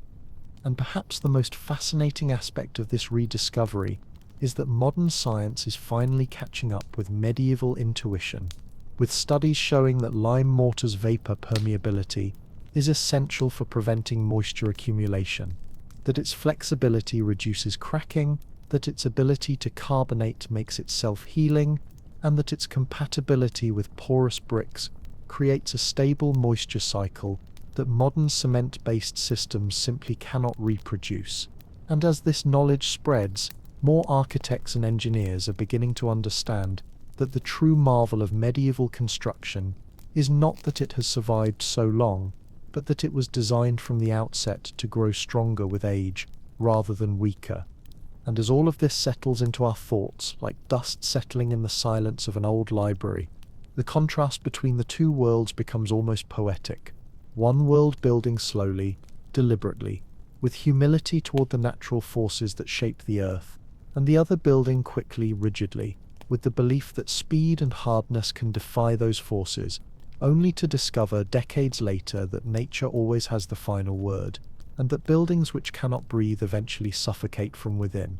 And perhaps the most fascinating aspect of this rediscovery is that modern science is finally catching up with medieval intuition, with studies showing that lime mortar's vapor permeability is essential for preventing moisture accumulation, that its flexibility reduces cracking, that its ability to carbonate makes it self-healing, and that its compatibility with porous bricks creates a stable moisture cycle that modern cement-based systems simply cannot reproduce. And as this knowledge spreads, more architects and engineers are beginning to understand that the true marvel of medieval construction is not that it has survived so long, but that it was designed from the outset to grow stronger with age, rather than weaker. And as all of this settles into our thoughts, like dust settling in the silence of an old library, the contrast between the two worlds becomes almost poetic. One world building slowly, deliberately, with humility toward the natural forces that shape the earth, and the other building quickly, rigidly, with the belief that speed and hardness can defy those forces, only to discover decades later that nature always has the final word, and that buildings which cannot breathe eventually suffocate from within.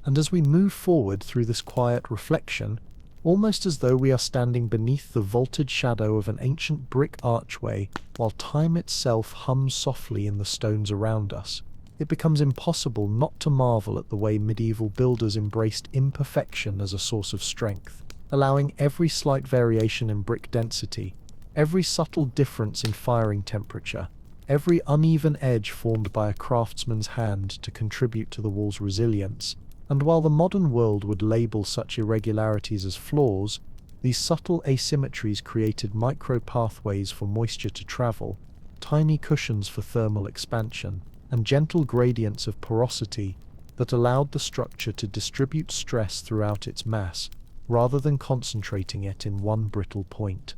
And as we move forward through this quiet reflection, almost as though we are standing beneath the vaulted shadow of an ancient brick archway, while time itself hums softly in the stones around us, it becomes impossible not to marvel at the way medieval builders embraced imperfection as a source of strength, allowing every slight variation in brick density, every subtle difference in firing temperature, every uneven edge formed by a craftsman's hand to contribute to the wall's resilience. And while the modern world would label such irregularities as flaws, these subtle asymmetries created micro pathways for moisture to travel, tiny cushions for thermal expansion, and gentle gradients of porosity that allowed the structure to distribute stress throughout its mass, rather than concentrating it in one brittle point.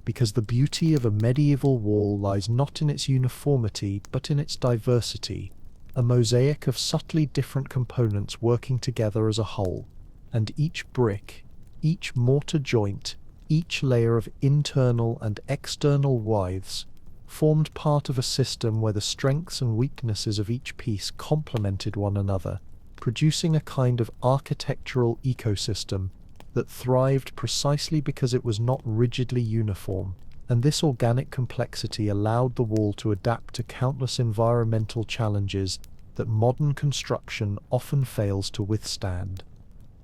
Because the beauty of a medieval wall lies not in its uniformity, but in its diversity, a mosaic of subtly different components working together as a whole, and each brick, each mortar joint, each layer of internal and external withes, formed part of a system where the strengths and weaknesses of each piece complemented one another, producing a kind of architectural ecosystem that thrived precisely because it was not rigidly uniform, and this organic complexity allowed the wall to adapt to countless environmental challenges that modern construction often fails to withstand.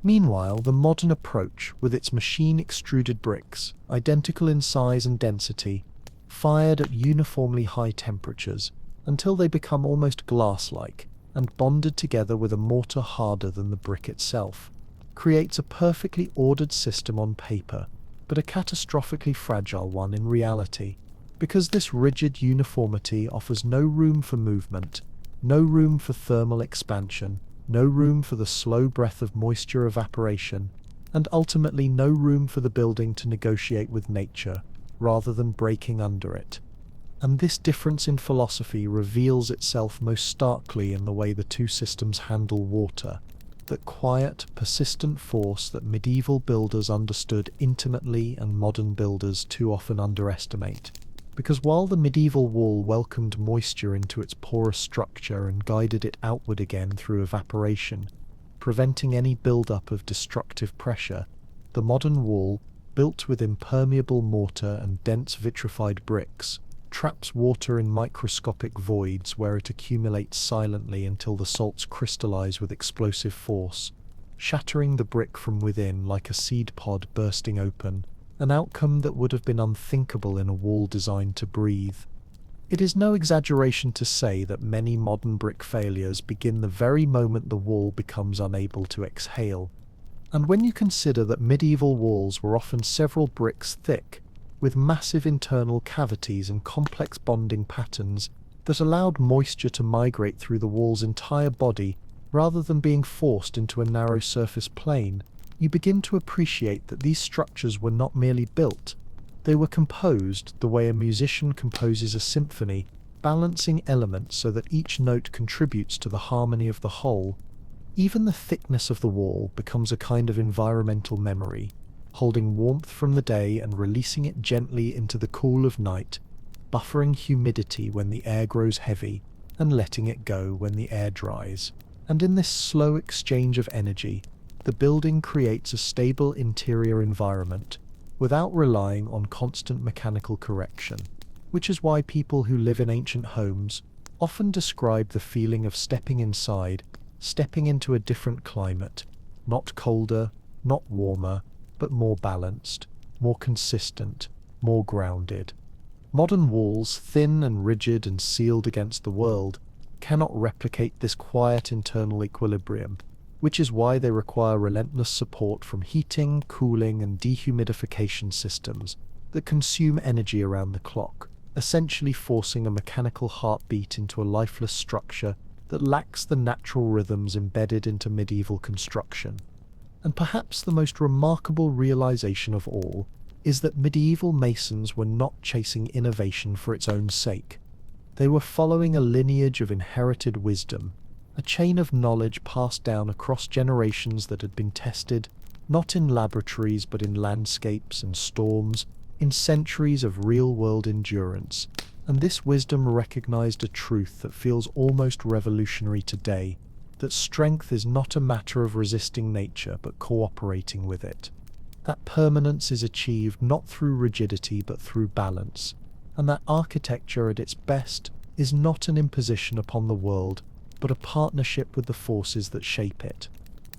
Meanwhile, the modern approach, with its machine-extruded bricks, identical in size and density, fired at uniformly high temperatures until they become almost glass-like and bonded together with a mortar harder than the brick itself, creates a perfectly ordered system on paper, but a catastrophically fragile one in reality, because this rigid uniformity offers no room for movement, no room for thermal expansion, no room for the slow breath of moisture evaporation, and ultimately no room for the building to negotiate with nature, rather than breaking under it. And this difference in philosophy reveals itself most starkly in the way the two systems handle water, that quiet, persistent force that medieval builders understood intimately and modern builders too often underestimate. Because while the medieval wall welcomed moisture into its porous structure and guided it outward again through evaporation, preventing any build-up of destructive pressure, the modern wall, built with impermeable mortar and dense vitrified bricks, traps water in microscopic voids where it accumulates silently until the salts crystallize with explosive force, shattering the brick from within like a seed pod bursting open, an outcome that would have been unthinkable in a wall designed to breathe. It is no exaggeration to say that many modern brick failures begin the very moment the wall becomes unable to exhale. And when you consider that medieval walls were often several bricks thick, with massive internal cavities and complex bonding patterns that allowed moisture to migrate through the wall's entire body rather than being forced into a narrow surface plane, you begin to appreciate that these structures were not merely built, they were composed the way a musician composes a symphony, balancing elements so that each note contributes to the harmony of the whole. Even the thickness of the wall becomes a kind of environmental memory, holding warmth from the day and releasing it gently into the cool of night, buffering humidity when the air grows heavy, and letting it go when the air dries. And in this slow exchange of energy, the building creates a stable interior environment, without relying on constant mechanical correction, which is why people who live in ancient homes often describe the feeling of stepping inside, stepping into a different climate, not colder, not warmer, but more balanced, more consistent, more grounded. Modern walls, thin and rigid and sealed against the world, cannot replicate this quiet internal equilibrium, which is why they require relentless support from heating, cooling, and dehumidification systems that consume energy around the clock, essentially forcing a mechanical heartbeat into a lifeless structure that lacks the natural rhythms embedded into medieval construction. And perhaps the most remarkable realization of all is that medieval masons were not chasing innovation for its own sake. They were following a lineage of inherited wisdom, a chain of knowledge passed down across generations that had been tested not in laboratories but in landscapes and storms, in centuries of real-world endurance. And this wisdom recognized a truth that feels almost revolutionary today, that strength is not a matter of resisting nature but cooperating with it. That permanence is achieved not through rigidity but through balance, and that architecture at its best is not an imposition upon the world but a partnership with the forces that shape it.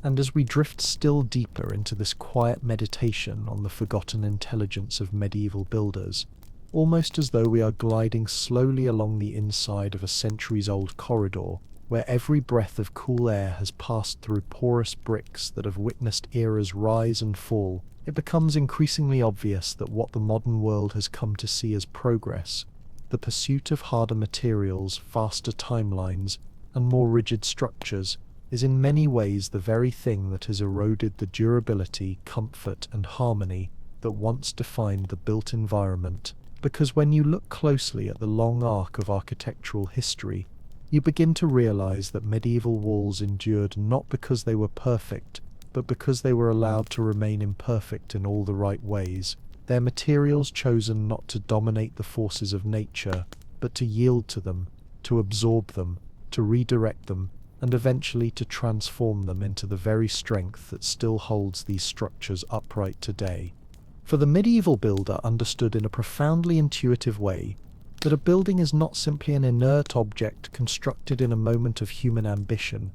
And as we drift still deeper into this quiet meditation on the forgotten intelligence of medieval builders, almost as though we are gliding slowly along the inside of a centuries-old corridor, where every breath of cool air has passed through porous bricks that have witnessed eras rise and fall, it becomes increasingly obvious that what the modern world has come to see as progress, the pursuit of harder materials, faster timelines, and more rigid structures, is in many ways the very thing that has eroded the durability, comfort, and harmony that once defined the built environment. Because when you look closely at the long arc of architectural history, you begin to realize that medieval walls endured not because they were perfect, but because they were allowed to remain imperfect in all the right ways, their materials chosen not to dominate the forces of nature, but to yield to them, to absorb them, to redirect them, and eventually to transform them into the very strength that still holds these structures upright today. For the medieval builder understood in a profoundly intuitive way that a building is not simply an inert object constructed in a moment of human ambition,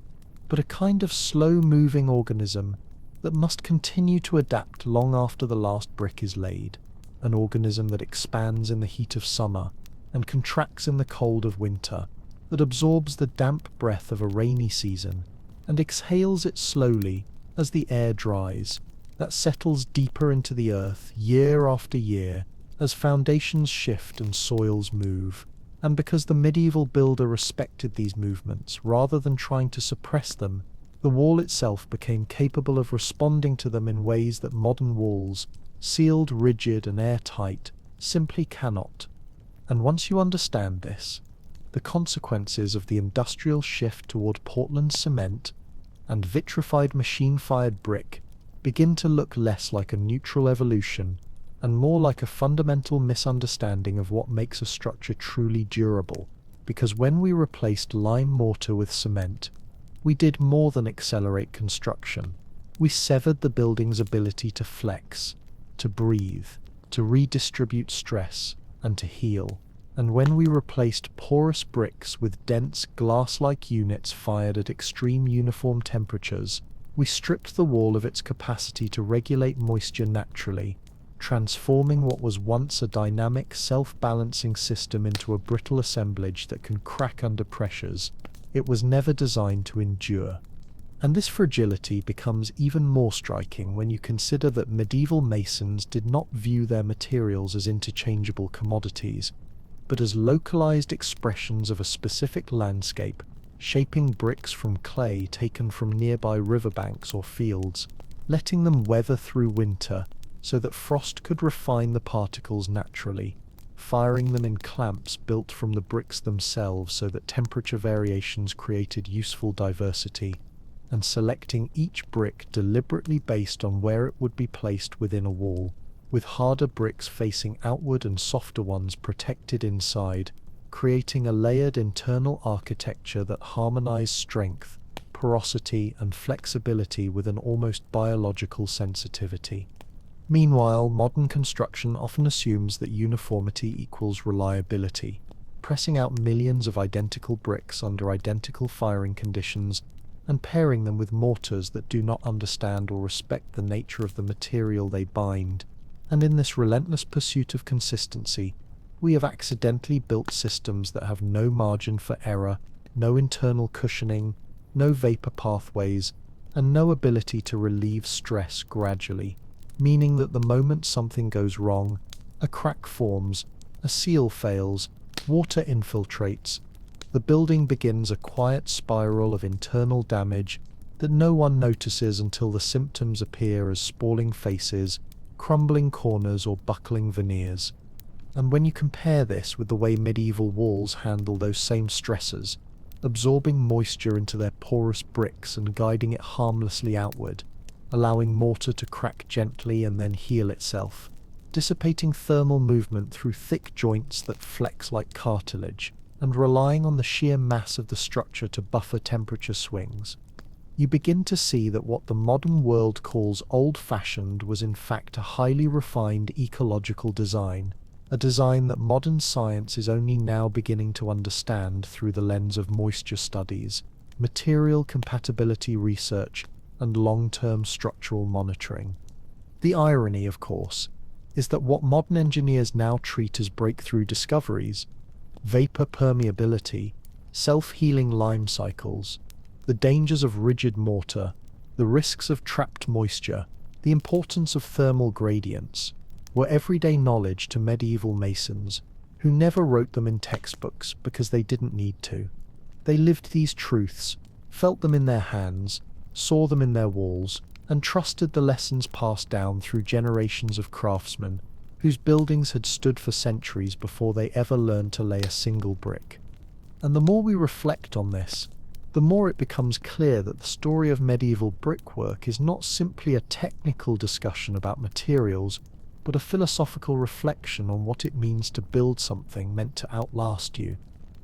but a kind of slow-moving organism that must continue to adapt long after the last brick is laid, an organism that expands in the heat of summer and contracts in the cold of winter, that absorbs the damp breath of a rainy season and exhales it slowly as the air dries, that settles deeper into the earth year after year as foundations shift and soils move. And because the medieval builder respected these movements rather than trying to suppress them, the wall itself became capable of responding to them in ways that modern walls, sealed, rigid, and airtight, simply cannot. And once you understand this, the consequences of the industrial shift toward Portland cement and vitrified machine-fired brick begin to look less like a neutral evolution and more like a fundamental misunderstanding of what makes a structure truly durable. Because when we replaced lime mortar with cement, we did more than accelerate construction. We severed the building's ability to flex, to breathe, to redistribute stress, and to heal. And when we replaced porous bricks with dense glass-like units fired at extreme uniform temperatures, we stripped the wall of its capacity to regulate moisture naturally, transforming what was once a dynamic, self-balancing system into a brittle assemblage that can crack under pressures it was never designed to endure. And this fragility becomes even more striking when you consider that medieval masons did not view their materials as interchangeable commodities, but as localized expressions of a specific landscape, shaping bricks from clay taken from nearby riverbanks or fields, letting them weather through winter so that frost could refine the particles naturally, firing them in clamps built from the bricks themselves so that temperature variations created useful diversity, and selecting each brick deliberately based on where it would be placed within a wall, with harder bricks facing outward and softer ones protected inside, creating a layered internal architecture that harmonized strength, porosity, and flexibility with an almost biological sensitivity. Meanwhile, modern construction often assumes that uniformity equals reliability, pressing out millions of identical bricks under identical firing conditions and pairing them with mortars that do not understand or respect the nature of the material they bind. And in this relentless pursuit of consistency, we have accidentally built systems that have no margin for error, no internal cushioning, no vapor pathways, and no ability to relieve stress gradually, meaning that the moment something goes wrong, a crack forms, A seal fails, water infiltrates. The building begins a quiet spiral of internal damage that no one notices until the symptoms appear as spalling faces, crumbling corners, or buckling veneers. And when you compare this with the way medieval walls handle those same stresses, absorbing moisture into their porous bricks and guiding it harmlessly outward, allowing mortar to crack gently and then heal itself, dissipating thermal movement through thick joints that flex like cartilage, and relying on the sheer mass of the structure to buffer temperature swings, you begin to see that what the modern world calls old-fashioned was in fact a highly refined ecological design, a design that modern science is only now beginning to understand through the lens of moisture studies, material compatibility research, and long-term structural monitoring. The irony, of course, is that what modern engineers now treat as breakthrough discoveries, vapor permeability, self-healing lime cycles, the dangers of rigid mortar, the risks of trapped moisture, the importance of thermal gradients, were everyday knowledge to medieval masons, who never wrote them in textbooks because they didn't need to. They lived these truths, felt them in their hands, saw them in their walls, and trusted the lessons passed down through generations of craftsmen whose buildings had stood for centuries before they ever learned to lay a single brick. And the more we reflect on this, the more it becomes clear that the story of medieval brickwork is not simply a technical discussion about materials, but a philosophical reflection on what it means to build something meant to outlast you,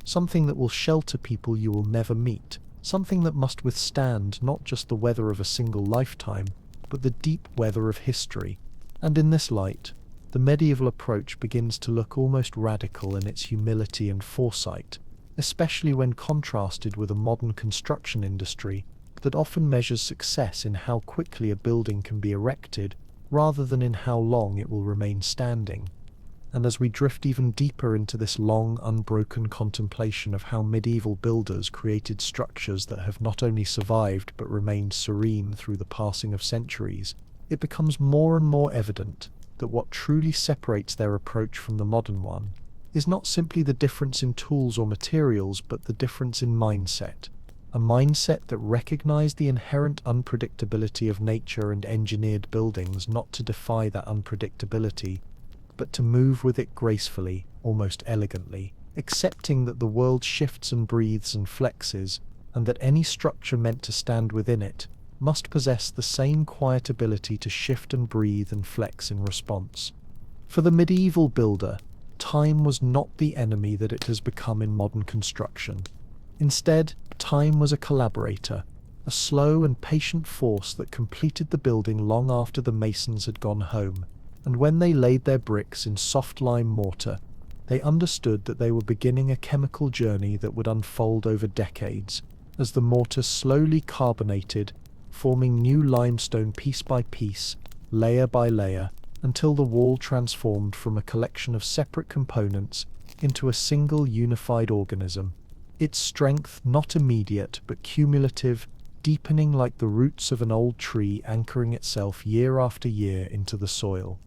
something that will shelter people you will never meet, something that must withstand not just the weather of a single lifetime, but the deep weather of history. And in this light, the medieval approach begins to look almost radical in its humility and foresight, especially when contrasted with a modern construction industry that often measures success in how quickly a building can be erected rather than in how long it will remain standing. And as we drift even deeper into this long, unbroken contemplation of how medieval builders created structures that have not only survived but remained serene through the passing of centuries, it becomes more and more evident that what truly separates their approach from the modern one is not simply the difference in tools or materials, but the difference in mindset. A mindset that recognized the inherent unpredictability of nature and engineered buildings not to defy that unpredictability, but to move with it gracefully, almost elegantly, accepting that the world shifts and breathes and flexes, and that any structure meant to stand within it must possess the same quiet ability to shift and breathe and flex in response. For the medieval builder, time was not the enemy that it has become in modern construction. Instead, time was a collaborator, a slow and patient force that completed the building long after the masons had gone home, and when they laid their bricks in soft lime mortar, they understood that they were beginning a chemical journey that would unfold over decades, as the mortar slowly carbonated, forming new limestone piece by piece, layer by layer, until the wall transformed from a collection of separate components into a single unified organism, its strength not immediate but cumulative, deepening like the roots of an old tree anchoring itself year after year into the soil.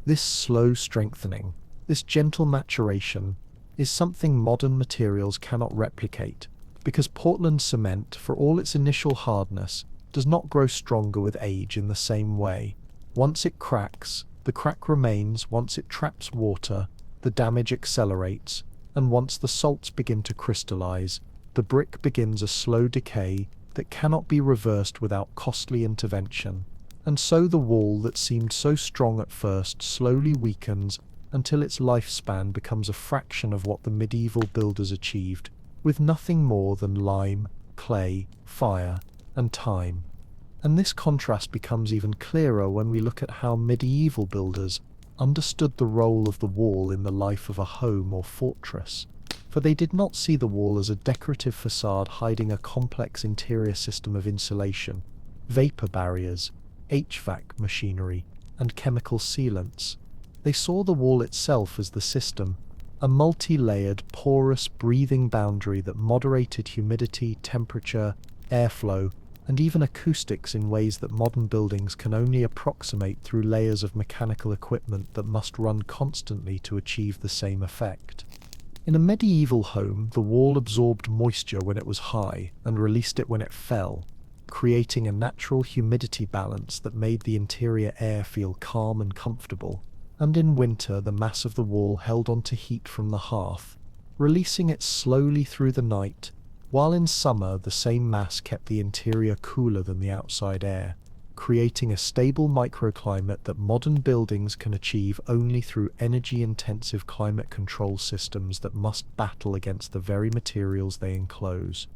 This slow strengthening, this gentle maturation, is something modern materials cannot replicate, because Portland cement, for all its initial hardness, does not grow stronger with age in the same way. Once it cracks, the crack remains. Once it traps water, the damage accelerates, and once the salts begin to crystallize, the brick begins a slow decay that cannot be reversed without costly intervention. And so the wall that seemed so strong at first slowly weakens until its lifespan becomes a fraction of what the medieval builders achieved, with nothing more than lime, clay, fire, and time. And this contrast becomes even clearer when we look at how medieval builders understood the role of the wall in the life of a home or fortress. For they did not see the wall as a decorative facade hiding a complex interior system of insulation, vapor barriers, HVAC machinery, and chemical sealants. They saw the wall itself as the system, a multi-layered, porous, breathing boundary that moderated humidity, temperature, airflow, and even acoustics in ways that modern buildings can only approximate through layers of mechanical equipment that must run constantly to achieve the same effect. In a medieval home, the wall absorbed moisture when it was high and released it when it fell, creating a natural humidity balance that made the interior air feel calm and comfortable. And in winter, the mass of the wall held onto heat from the hearth, releasing it slowly through the night, while in summer the same mass kept the interior cooler than the outside air, creating a stable microclimate that modern buildings can achieve only through energy-intensive climate control systems that must battle against the very materials they enclose.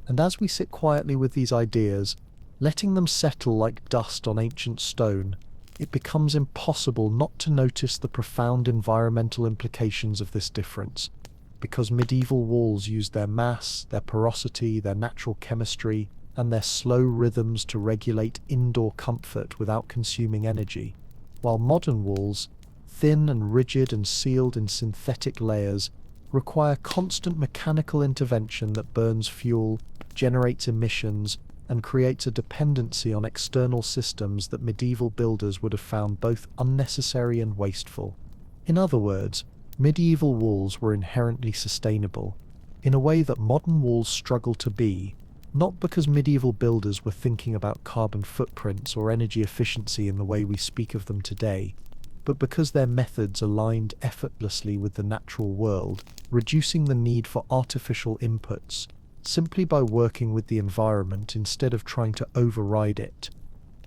And as we sit quietly with these ideas, letting them settle like dust on ancient stone, it becomes impossible not to notice the profound environmental implications of this difference, because medieval walls used their mass, their porosity, their natural chemistry, and their slow rhythms to regulate indoor comfort without consuming energy, while modern walls, thin and rigid and sealed in synthetic layers, require constant mechanical intervention that burns fuel, generates emissions, and creates a dependency on external systems that medieval builders would have found both unnecessary and wasteful. In other words, medieval walls were inherently sustainable, in a way that modern walls struggle to be, not because medieval builders were thinking about carbon footprints or energy efficiency in the way we speak of them today, but because their methods aligned effortlessly with the natural world, reducing the need for artificial inputs, simply by working with the environment instead of trying to override it.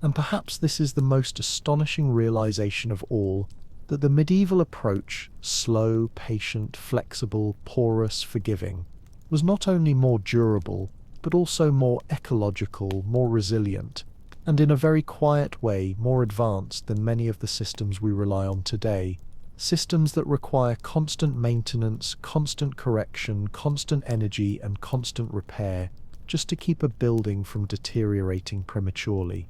And perhaps this is the most astonishing realization of all, that the medieval approach, slow, patient, flexible, porous, forgiving, was not only more durable, but also more ecological, more resilient, and in a very quiet way more advanced than many of the systems we rely on today. Systems that require constant maintenance, constant correction, constant energy, and constant repair, just to keep a building from deteriorating prematurely.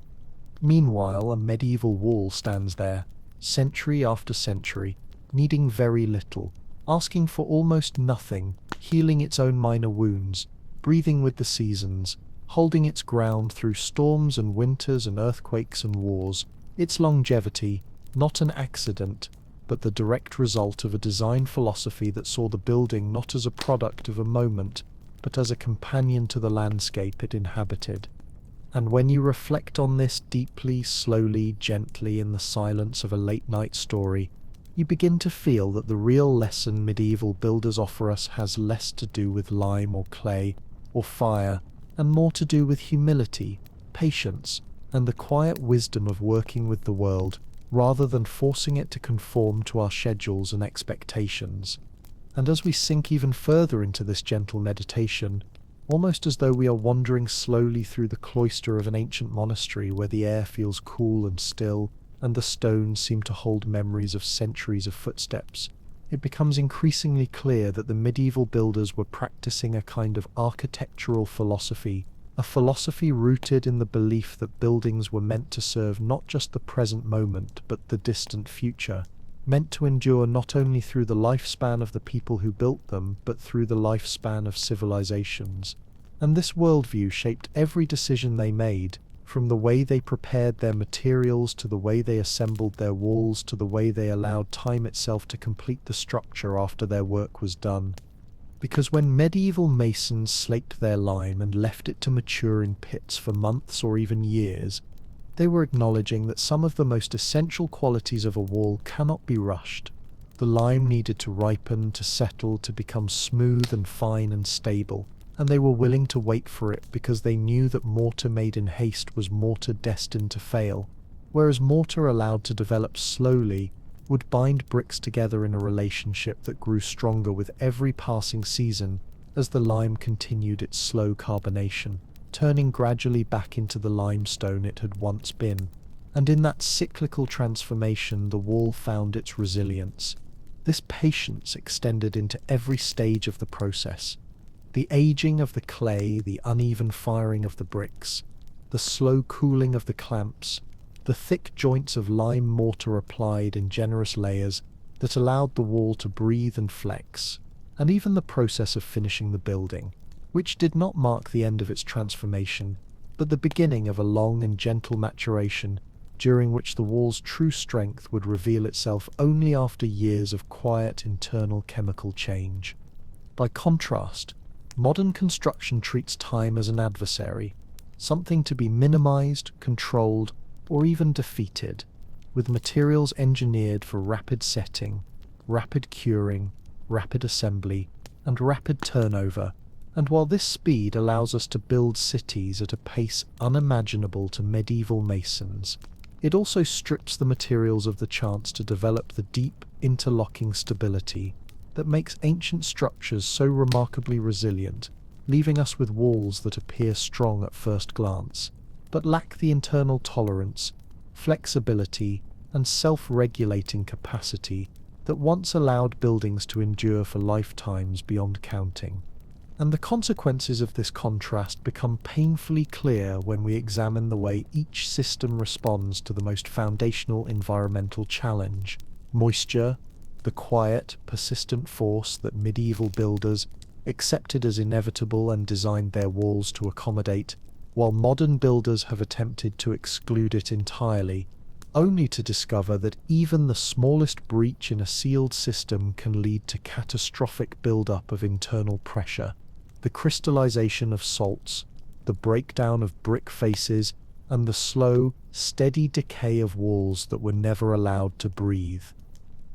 Meanwhile, a medieval wall stands there, century after century, needing very little, asking for almost nothing, healing its own minor wounds, breathing with the seasons, holding its ground through storms and winters and earthquakes and wars, its longevity, not an accident, but the direct result of a design philosophy that saw the building not as a product of a moment, but as a companion to the landscape it inhabited. And when you reflect on this deeply, slowly, gently in the silence of a late-night story, you begin to feel that the real lesson medieval builders offer us has less to do with lime or clay or fire, and more to do with humility, patience, and the quiet wisdom of working with the world, rather than forcing it to conform to our schedules and expectations. And as we sink even further into this gentle meditation, almost as though we are wandering slowly through the cloister of an ancient monastery where the air feels cool and still, and the stones seem to hold memories of centuries of footsteps, it becomes increasingly clear that the medieval builders were practicing a kind of architectural philosophy, a philosophy rooted in the belief that buildings were meant to serve not just the present moment but the distant future, meant to endure not only through the lifespan of the people who built them but through the lifespan of civilizations. And this worldview shaped every decision they made, from the way they prepared their materials to the way they assembled their walls to the way they allowed time itself to complete the structure after their work was done. Because when medieval masons slaked their lime and left it to mature in pits for months or even years, they were acknowledging that some of the most essential qualities of a wall cannot be rushed. The lime needed to ripen, to settle, to become smooth and fine and stable, and they were willing to wait for it because they knew that mortar made in haste was mortar destined to fail, whereas mortar allowed to develop slowly would bind bricks together in a relationship that grew stronger with every passing season as the lime continued its slow carbonation, turning gradually back into the limestone it had once been. And in that cyclical transformation the wall found its resilience. This patience extended into every stage of the process. The aging of the clay, the uneven firing of the bricks, the slow cooling of the clamps, the thick joints of lime mortar applied in generous layers that allowed the wall to breathe and flex, and even the process of finishing the building, which did not mark the end of its transformation, but the beginning of a long and gentle maturation, during which the wall's true strength would reveal itself only after years of quiet internal chemical change. By contrast, modern construction treats time as an adversary, something to be minimized, controlled, or even defeated, with materials engineered for rapid setting, rapid curing, rapid assembly, and rapid turnover. And while this speed allows us to build cities at a pace unimaginable to medieval masons, it also strips the materials of the chance to develop the deep, interlocking stability that makes ancient structures so remarkably resilient, leaving us with walls that appear strong at first glance, but lack the internal tolerance, flexibility, and self-regulating capacity that once allowed buildings to endure for lifetimes beyond counting. And the consequences of this contrast become painfully clear when we examine the way each system responds to the most foundational environmental challenge: moisture, the quiet, persistent force that medieval builders accepted as inevitable and designed their walls to accommodate, while modern builders have attempted to exclude it entirely, only to discover that even the smallest breach in a sealed system can lead to catastrophic buildup of internal pressure, the crystallization of salts, the breakdown of brick faces, and the slow, steady decay of walls that were never allowed to breathe.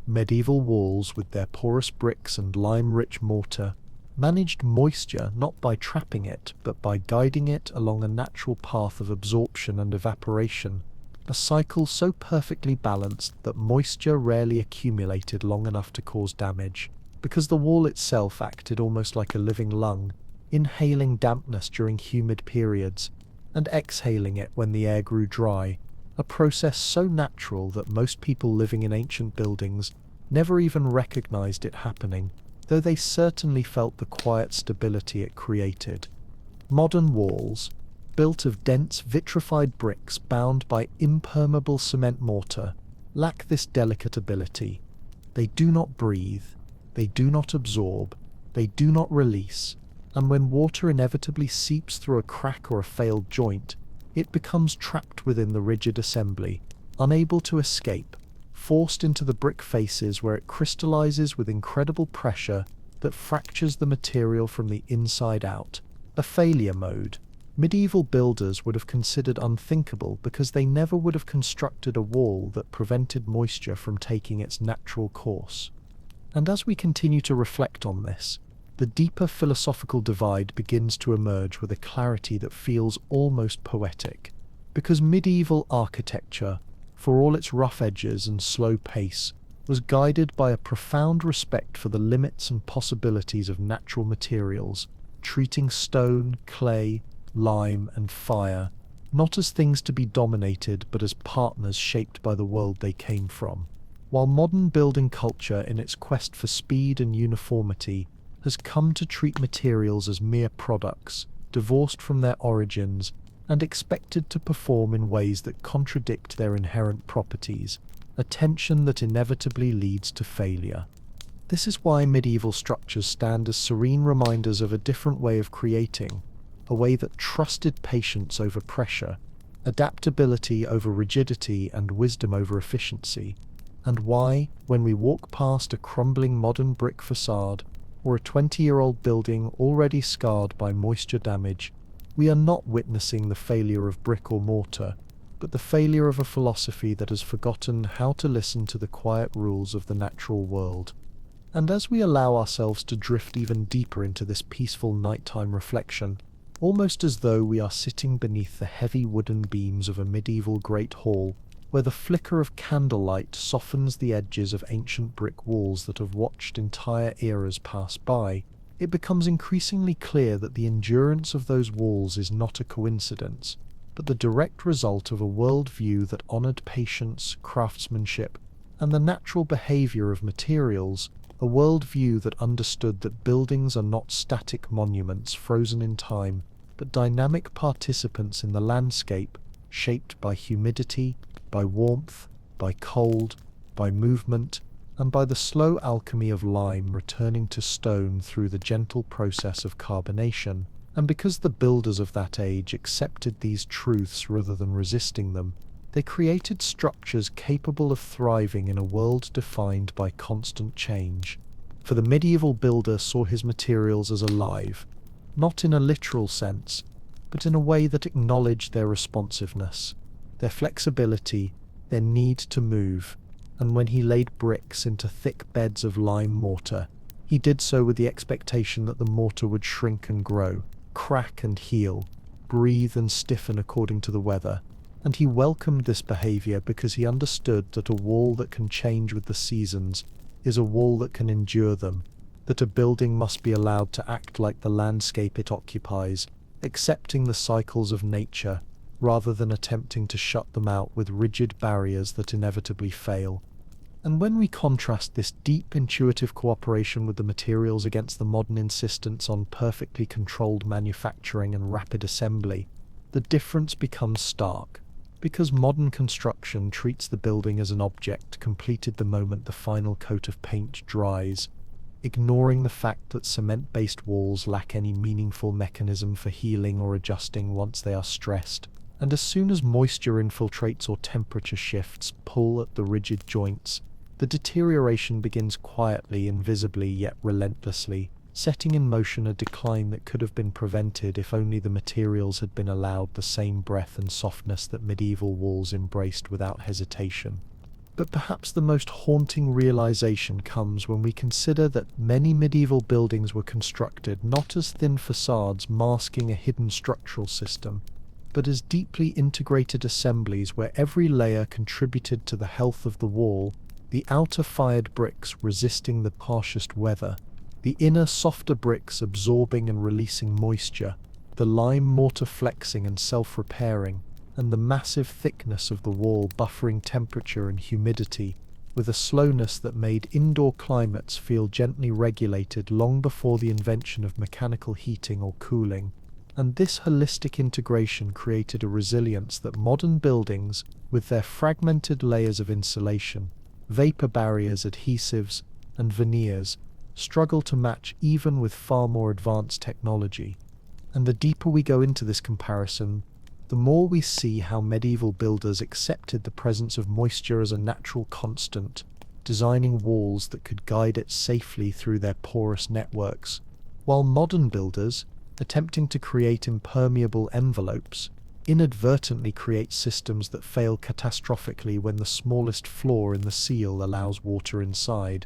Medieval walls, with their porous bricks and lime-rich mortar, managed moisture not by trapping it, but by guiding it along a natural path of absorption and evaporation, a cycle so perfectly balanced that moisture rarely accumulated long enough to cause damage, because the wall itself acted almost like a living lung, inhaling dampness during humid periods and exhaling it when the air grew dry, a process so natural that most people living in ancient buildings never even recognized it happening, though they certainly felt the quiet stability it created. Modern walls, built of dense vitrified bricks bound by impermeable cement mortar, lack this delicate ability. They do not breathe, they do not absorb, they do not release, and when water inevitably seeps through a crack or a failed joint, it becomes trapped within the rigid assembly, unable to escape, forced into the brick faces where it crystallizes with incredible pressure that fractures the material from the inside out, a failure mode medieval builders would have considered unthinkable because they never would have constructed a wall that prevented moisture from taking its natural course. And as we continue to reflect on this, the deeper philosophical divide begins to emerge with a clarity that feels almost poetic, because medieval architecture, for all its rough edges and slow pace, was guided by a profound respect for the limits and possibilities of natural materials, treating stone, clay, lime, and fire not as things to be dominated but as partners shaped by the world they came from. While modern building culture, in its quest for speed and uniformity, has come to treat materials as mere products, divorced from their origins, and expected to perform in ways that contradict their inherent properties, a tension that inevitably leads to failure. This is why medieval structures stand as serene reminders of a different way of creating, a way that trusted patience over pressure, adaptability over rigidity, and wisdom over efficiency, and why, when we walk past a crumbling modern brick facade or a 20-year-old building already scarred by moisture damage, we are not witnessing the failure of brick or mortar, but the failure of a philosophy that has forgotten how to listen to the quiet rules of the natural world. And as we allow ourselves to drift even deeper into this peaceful nighttime reflection, almost as though we are sitting beneath the heavy wooden beams of a medieval great hall, where the flicker of candlelight softens the edges of ancient brick walls that have watched entire eras pass by, it becomes increasingly clear that the endurance of those walls is not a coincidence, but the direct result of a worldview that honored patience, craftsmanship, and the natural behavior of materials, a worldview that understood that buildings are not static monuments frozen in time, but dynamic participants in the landscape, shaped by humidity, by warmth, by cold, by movement, and by the slow alchemy of lime returning to stone through the gentle process of carbonation, And because the builders of that age accepted these truths rather than resisting them, they created structures capable of thriving in a world defined by constant change. For the medieval builder saw his materials as alive, not in a literal sense, but in a way that acknowledged their responsiveness, their flexibility, their need to move, and when he laid bricks into thick beds of lime mortar, he did so with the expectation that the mortar would shrink and grow, crack and heal, breathe and stiffen according to the weather, and he welcomed this behavior because he understood that a wall that can change with the seasons is a wall that can endure them, that a building must be allowed to act like the landscape it occupies, accepting the cycles of nature, rather than attempting to shut them out with rigid barriers that inevitably fail. And when we contrast this deep intuitive cooperation with the materials against the modern insistence on perfectly controlled manufacturing and rapid assembly, the difference becomes stark. Because modern construction treats the building as an object completed the moment the final coat of paint dries, ignoring the fact that cement-based walls lack any meaningful mechanism for healing or adjusting once they are stressed, and as soon as moisture infiltrates or temperature shifts pull at the rigid joints, the deterioration begins quietly, invisibly, yet relentlessly, setting in motion a decline that could have been prevented if only the materials had been allowed the same breath and softness that medieval walls embraced without hesitation. But perhaps the most haunting realization comes when we consider that many medieval buildings were constructed not as thin facades masking a hidden structural system, but as deeply integrated assemblies where every layer contributed to the health of the wall, the outer fired bricks resisting the harshest weather, the inner softer bricks absorbing and releasing moisture, the lime mortar flexing and self-repairing, and the massive thickness of the wall buffering temperature and humidity with a slowness that made indoor climates feel gently regulated long before the invention of mechanical heating or cooling. And this holistic integration created a resilience that modern buildings, with their fragmented layers of insulation, vapor barriers, adhesives, and veneers, struggle to match even with far more advanced technology. And the deeper we go into this comparison, the more we see how medieval builders accepted the presence of moisture as a natural constant, designing walls that could guide it safely through their porous networks, while modern builders, attempting to create impermeable envelopes, inadvertently create systems that fail catastrophically when the smallest flaw in the seal allows water inside.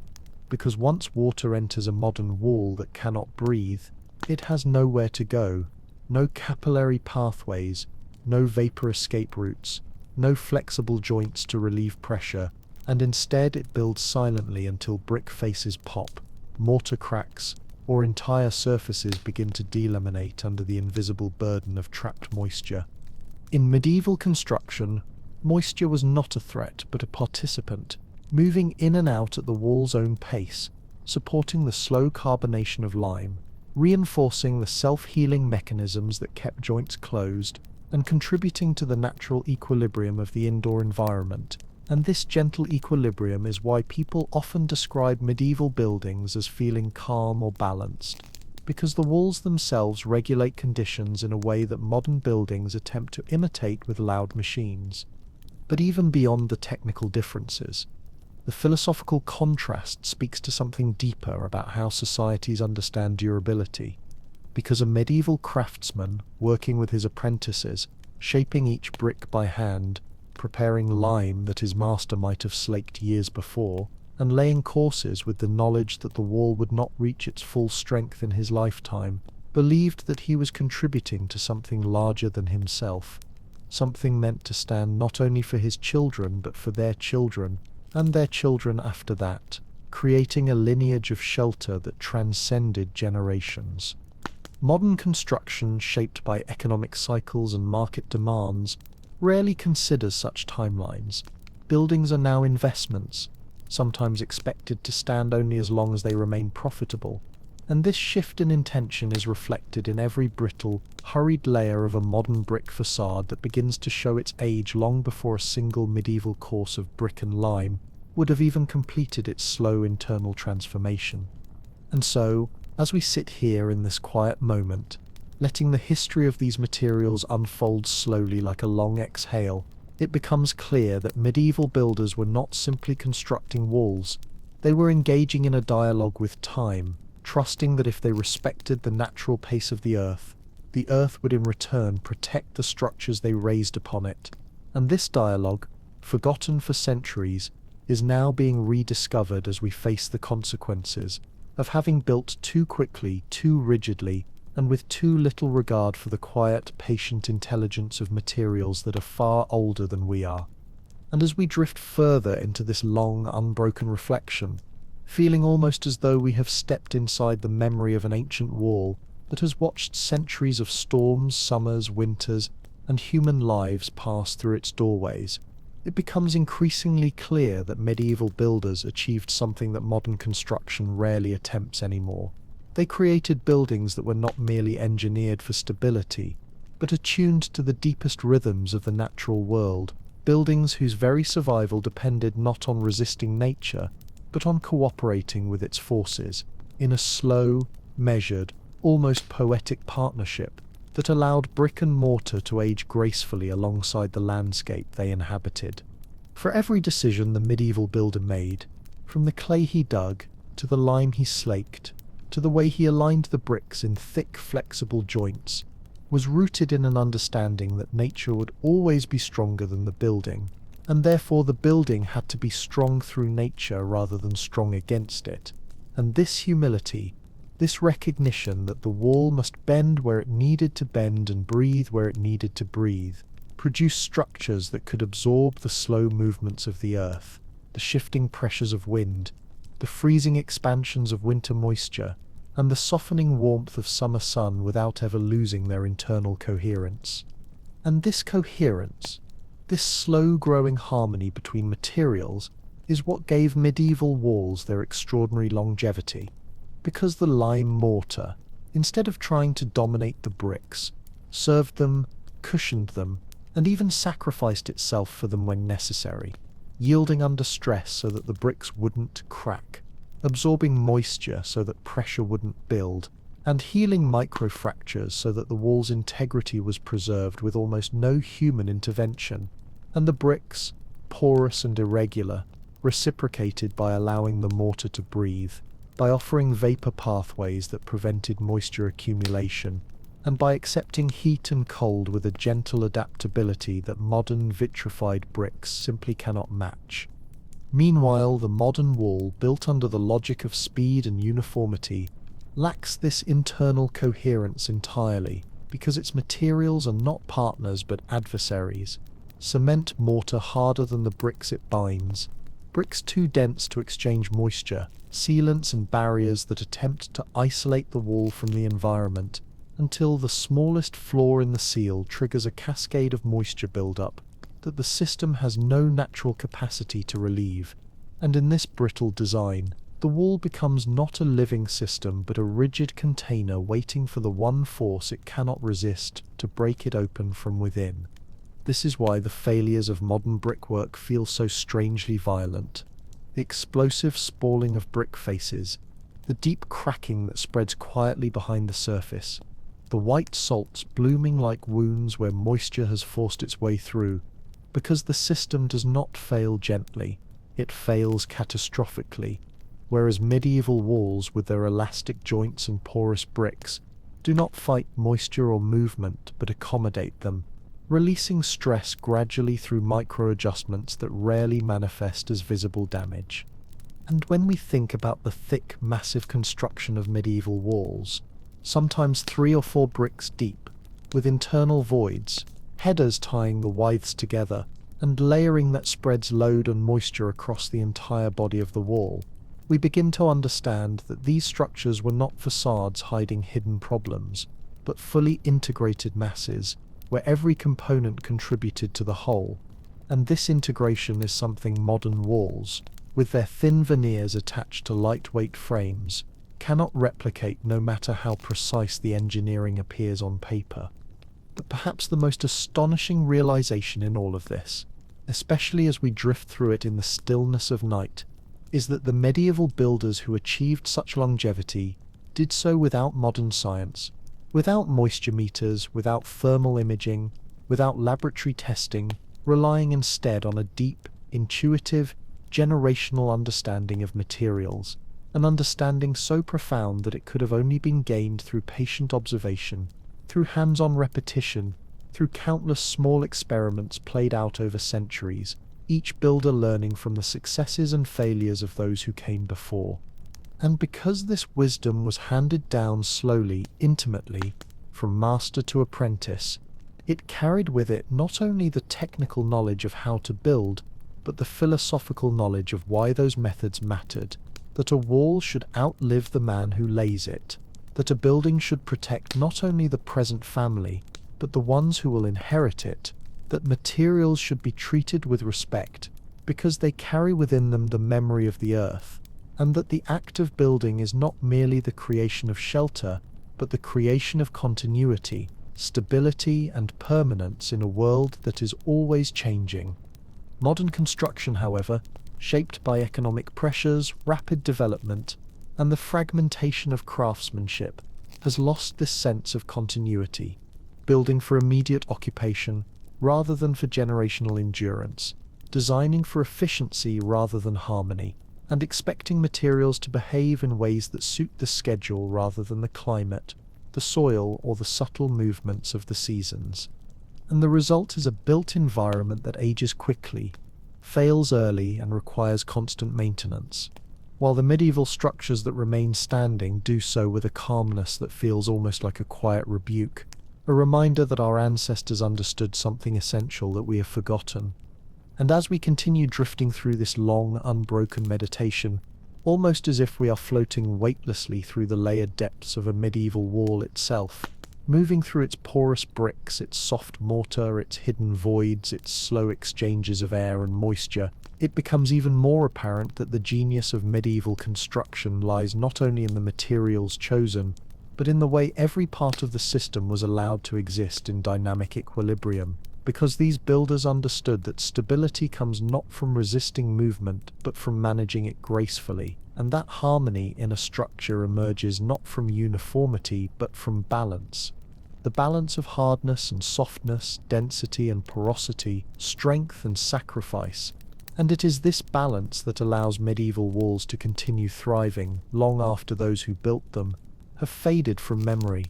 Because once water enters a modern wall that cannot breathe, it has nowhere to go, no capillary pathways, no vapor escape routes, no flexible joints to relieve pressure, and instead it builds silently until brick faces pop, mortar cracks, or entire surfaces begin to delaminate under the invisible burden of trapped moisture. In medieval construction, moisture was not a threat but a participant, moving in and out at the wall's own pace, supporting the slow carbonation of lime, reinforcing the self-healing mechanisms that kept joints closed, and contributing to the natural equilibrium of the indoor environment. And this gentle equilibrium is why people often describe medieval buildings as feeling calm or balanced, because the walls themselves regulate conditions in a way that modern buildings attempt to imitate with loud machines. But even beyond the technical differences, the philosophical contrast speaks to something deeper about how societies understand durability, because a medieval craftsman, working with his apprentices, shaping each brick by hand, preparing lime that his master might have slaked years before, and laying courses with the knowledge that the wall would not reach its full strength in his lifetime, believed that he was contributing to something larger than himself, something meant to stand not only for his children but for their children, and their children after that, creating a lineage of shelter that transcended generations. Modern construction, shaped by economic cycles and market demands, rarely considers such timelines. Buildings are now investments, sometimes expected to stand only as long as they remain profitable, and this shift in intention is reflected in every brittle, hurried layer of a modern brick facade that begins to show its age long before a single medieval course of brick and lime would have even completed its slow internal transformation. And so, as we sit here in this quiet moment, letting the history of these materials unfold slowly like a long exhale, it becomes clear that medieval builders were not simply constructing walls. They were engaging in a dialogue with time, trusting that if they respected the natural pace of the earth would in return protect the structures they raised upon it. And this dialogue, forgotten for centuries, is now being rediscovered as we face the consequences of having built too quickly, too rigidly, and with too little regard for the quiet, patient intelligence of materials that are far older than we are. And as we drift further into this long, unbroken reflection, feeling almost as though we have stepped inside the memory of an ancient wall that has watched centuries of storms, summers, winters, and human lives pass through its doorways, it becomes increasingly clear that medieval builders achieved something that modern construction rarely attempts anymore. They created buildings that were not merely engineered for stability, but attuned to the deepest rhythms of the natural world, buildings whose very survival depended not on resisting nature, but on cooperating with its forces, in a slow, measured, almost poetic partnership that allowed brick and mortar to age gracefully alongside the landscape they inhabited. For every decision the medieval builder made, from the clay he dug, to the lime he slaked, to the way he aligned the bricks in thick, flexible joints, was rooted in an understanding that nature would always be stronger than the building, and therefore the building had to be strong through nature rather than strong against it. And this humility, this recognition that the wall must bend where it needed to bend and breathe where it needed to breathe, produced structures that could absorb the slow movements of the earth, the shifting pressures of wind, the freezing expansions of winter moisture, and the softening warmth of summer sun without ever losing their internal coherence. And this coherence, this slow-growing harmony between materials, is what gave medieval walls their extraordinary longevity. Because the lime mortar, instead of trying to dominate the bricks, served them, cushioned them, and even sacrificed itself for them when necessary, yielding under stress so that the bricks wouldn't crack, absorbing moisture so that pressure wouldn't build, and healing microfractures so that the wall's integrity was preserved with almost no human intervention, and the bricks, porous and irregular, reciprocated by allowing the mortar to breathe, by offering vapor pathways that prevented moisture accumulation, and by accepting heat and cold with a gentle adaptability that modern vitrified bricks simply cannot match. Meanwhile, the modern wall, built under the logic of speed and uniformity, lacks this internal coherence entirely, because its materials are not partners but adversaries. Cement mortar harder than the bricks it binds, bricks too dense to exchange moisture, sealants and barriers that attempt to isolate the wall from the environment, until the smallest flaw in the seal triggers a cascade of moisture buildup that the system has no natural capacity to relieve. And in this brittle design, the wall becomes not a living system but a rigid container waiting for the one force it cannot resist to break it open from within. This is why the failures of modern brickwork feel so strangely violent. The explosive spalling of brick faces, the deep cracking that spreads quietly behind the surface, the white salts blooming like wounds where moisture has forced its way through, because the system does not fail gently, it fails catastrophically, whereas medieval walls with their elastic joints and porous bricks do not fight moisture or movement but accommodate them, releasing stress gradually through micro-adjustments that rarely manifest as visible damage. And when we think about the thick, massive construction of medieval walls, sometimes 3 or 4 bricks deep, with internal voids, headers tying the withes together, and layering that spreads load and moisture across the entire body of the wall, we begin to understand that these structures were not facades hiding hidden problems, but fully integrated masses, where every component contributed to the whole. And this integration is something modern walls, with their thin veneers attached to lightweight frames, cannot replicate no matter how precise the engineering appears on paper. But perhaps the most astonishing realization in all of this, especially as we drift through it in the stillness of night, is that the medieval builders who achieved such longevity did so without modern science, Without moisture meters, without thermal imaging, without laboratory testing, relying instead on a deep, intuitive, generational understanding of materials, an understanding so profound that it could have only been gained through patient observation, through hands-on repetition, through countless small experiments played out over centuries, each builder learning from the successes and failures of those who came before. And because this wisdom was handed down slowly, intimately, from master to apprentice, it carried with it not only the technical knowledge of how to build, but the philosophical knowledge of why those methods mattered, that a wall should outlive the man who lays it, that a building should protect not only the present family, but the ones who will inherit it, that materials should be treated with respect, because they carry within them the memory of the earth, and that the act of building is not merely the creation of shelter, but the creation of continuity, stability, and permanence in a world that is always changing. Modern construction, however, shaped by economic pressures, rapid development, and the fragmentation of craftsmanship, has lost this sense of continuity, building for immediate occupation rather than for generational endurance, designing for efficiency rather than harmony, and expecting materials to behave in ways that suit the schedule rather than the climate, the soil, or the subtle movements of the seasons. And the result is a built environment that ages quickly, fails early, and requires constant maintenance, while the medieval structures that remain standing do so with a calmness that feels almost like a quiet rebuke, a reminder that our ancestors understood something essential that we have forgotten. And as we continue drifting through this long, unbroken meditation, almost as if we are floating weightlessly through the layered depths of a medieval wall itself, moving through its porous bricks, its soft mortar, its hidden voids, its slow exchanges of air and moisture, it becomes even more apparent that the genius of medieval construction lies not only in the materials chosen, but in the way every part of the system was allowed to exist in dynamic equilibrium, because these builders understood that stability comes not from resisting movement, but from managing it gracefully, and that harmony in a structure emerges not from uniformity, but from balance. The balance of hardness and softness, density and porosity, strength and sacrifice. And it is this balance that allows medieval walls to continue thriving long after those who built them have faded from memory.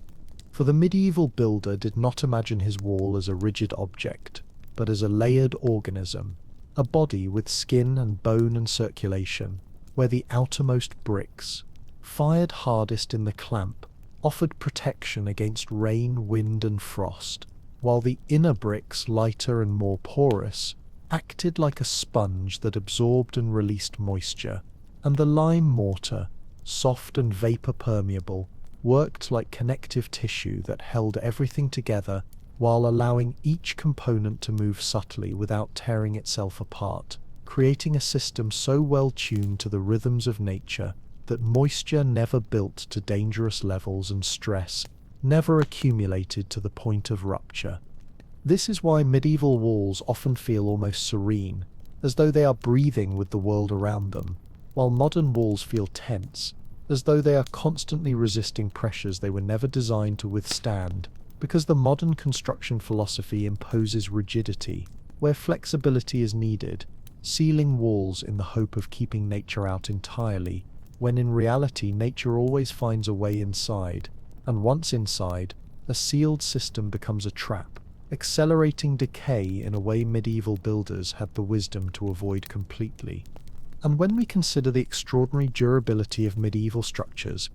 For the medieval builder did not imagine his wall as a rigid object, but as a layered organism, a body with skin and bone and circulation, where the outermost bricks, fired hardest in the clamp, offered protection against rain, wind, and frost, while the inner bricks, lighter and more porous, acted like a sponge that absorbed and released moisture, and the lime mortar, soft and vapor-permeable, worked like connective tissue that held everything together while allowing each component to move subtly without tearing itself apart, creating a system so well tuned to the rhythms of nature that moisture never built to dangerous levels and stress never accumulated to the point of rupture. This is why medieval walls often feel almost serene, as though they are breathing with the world around them, while modern walls feel tense, as though they are constantly resisting pressures they were never designed to withstand, because the modern construction philosophy imposes rigidity where flexibility is needed, sealing walls in the hope of keeping nature out entirely, when in reality nature always finds a way inside, and once inside, a sealed system becomes a trap, accelerating decay in a way medieval builders had the wisdom to avoid completely. And when we consider the extraordinary durability of medieval structures,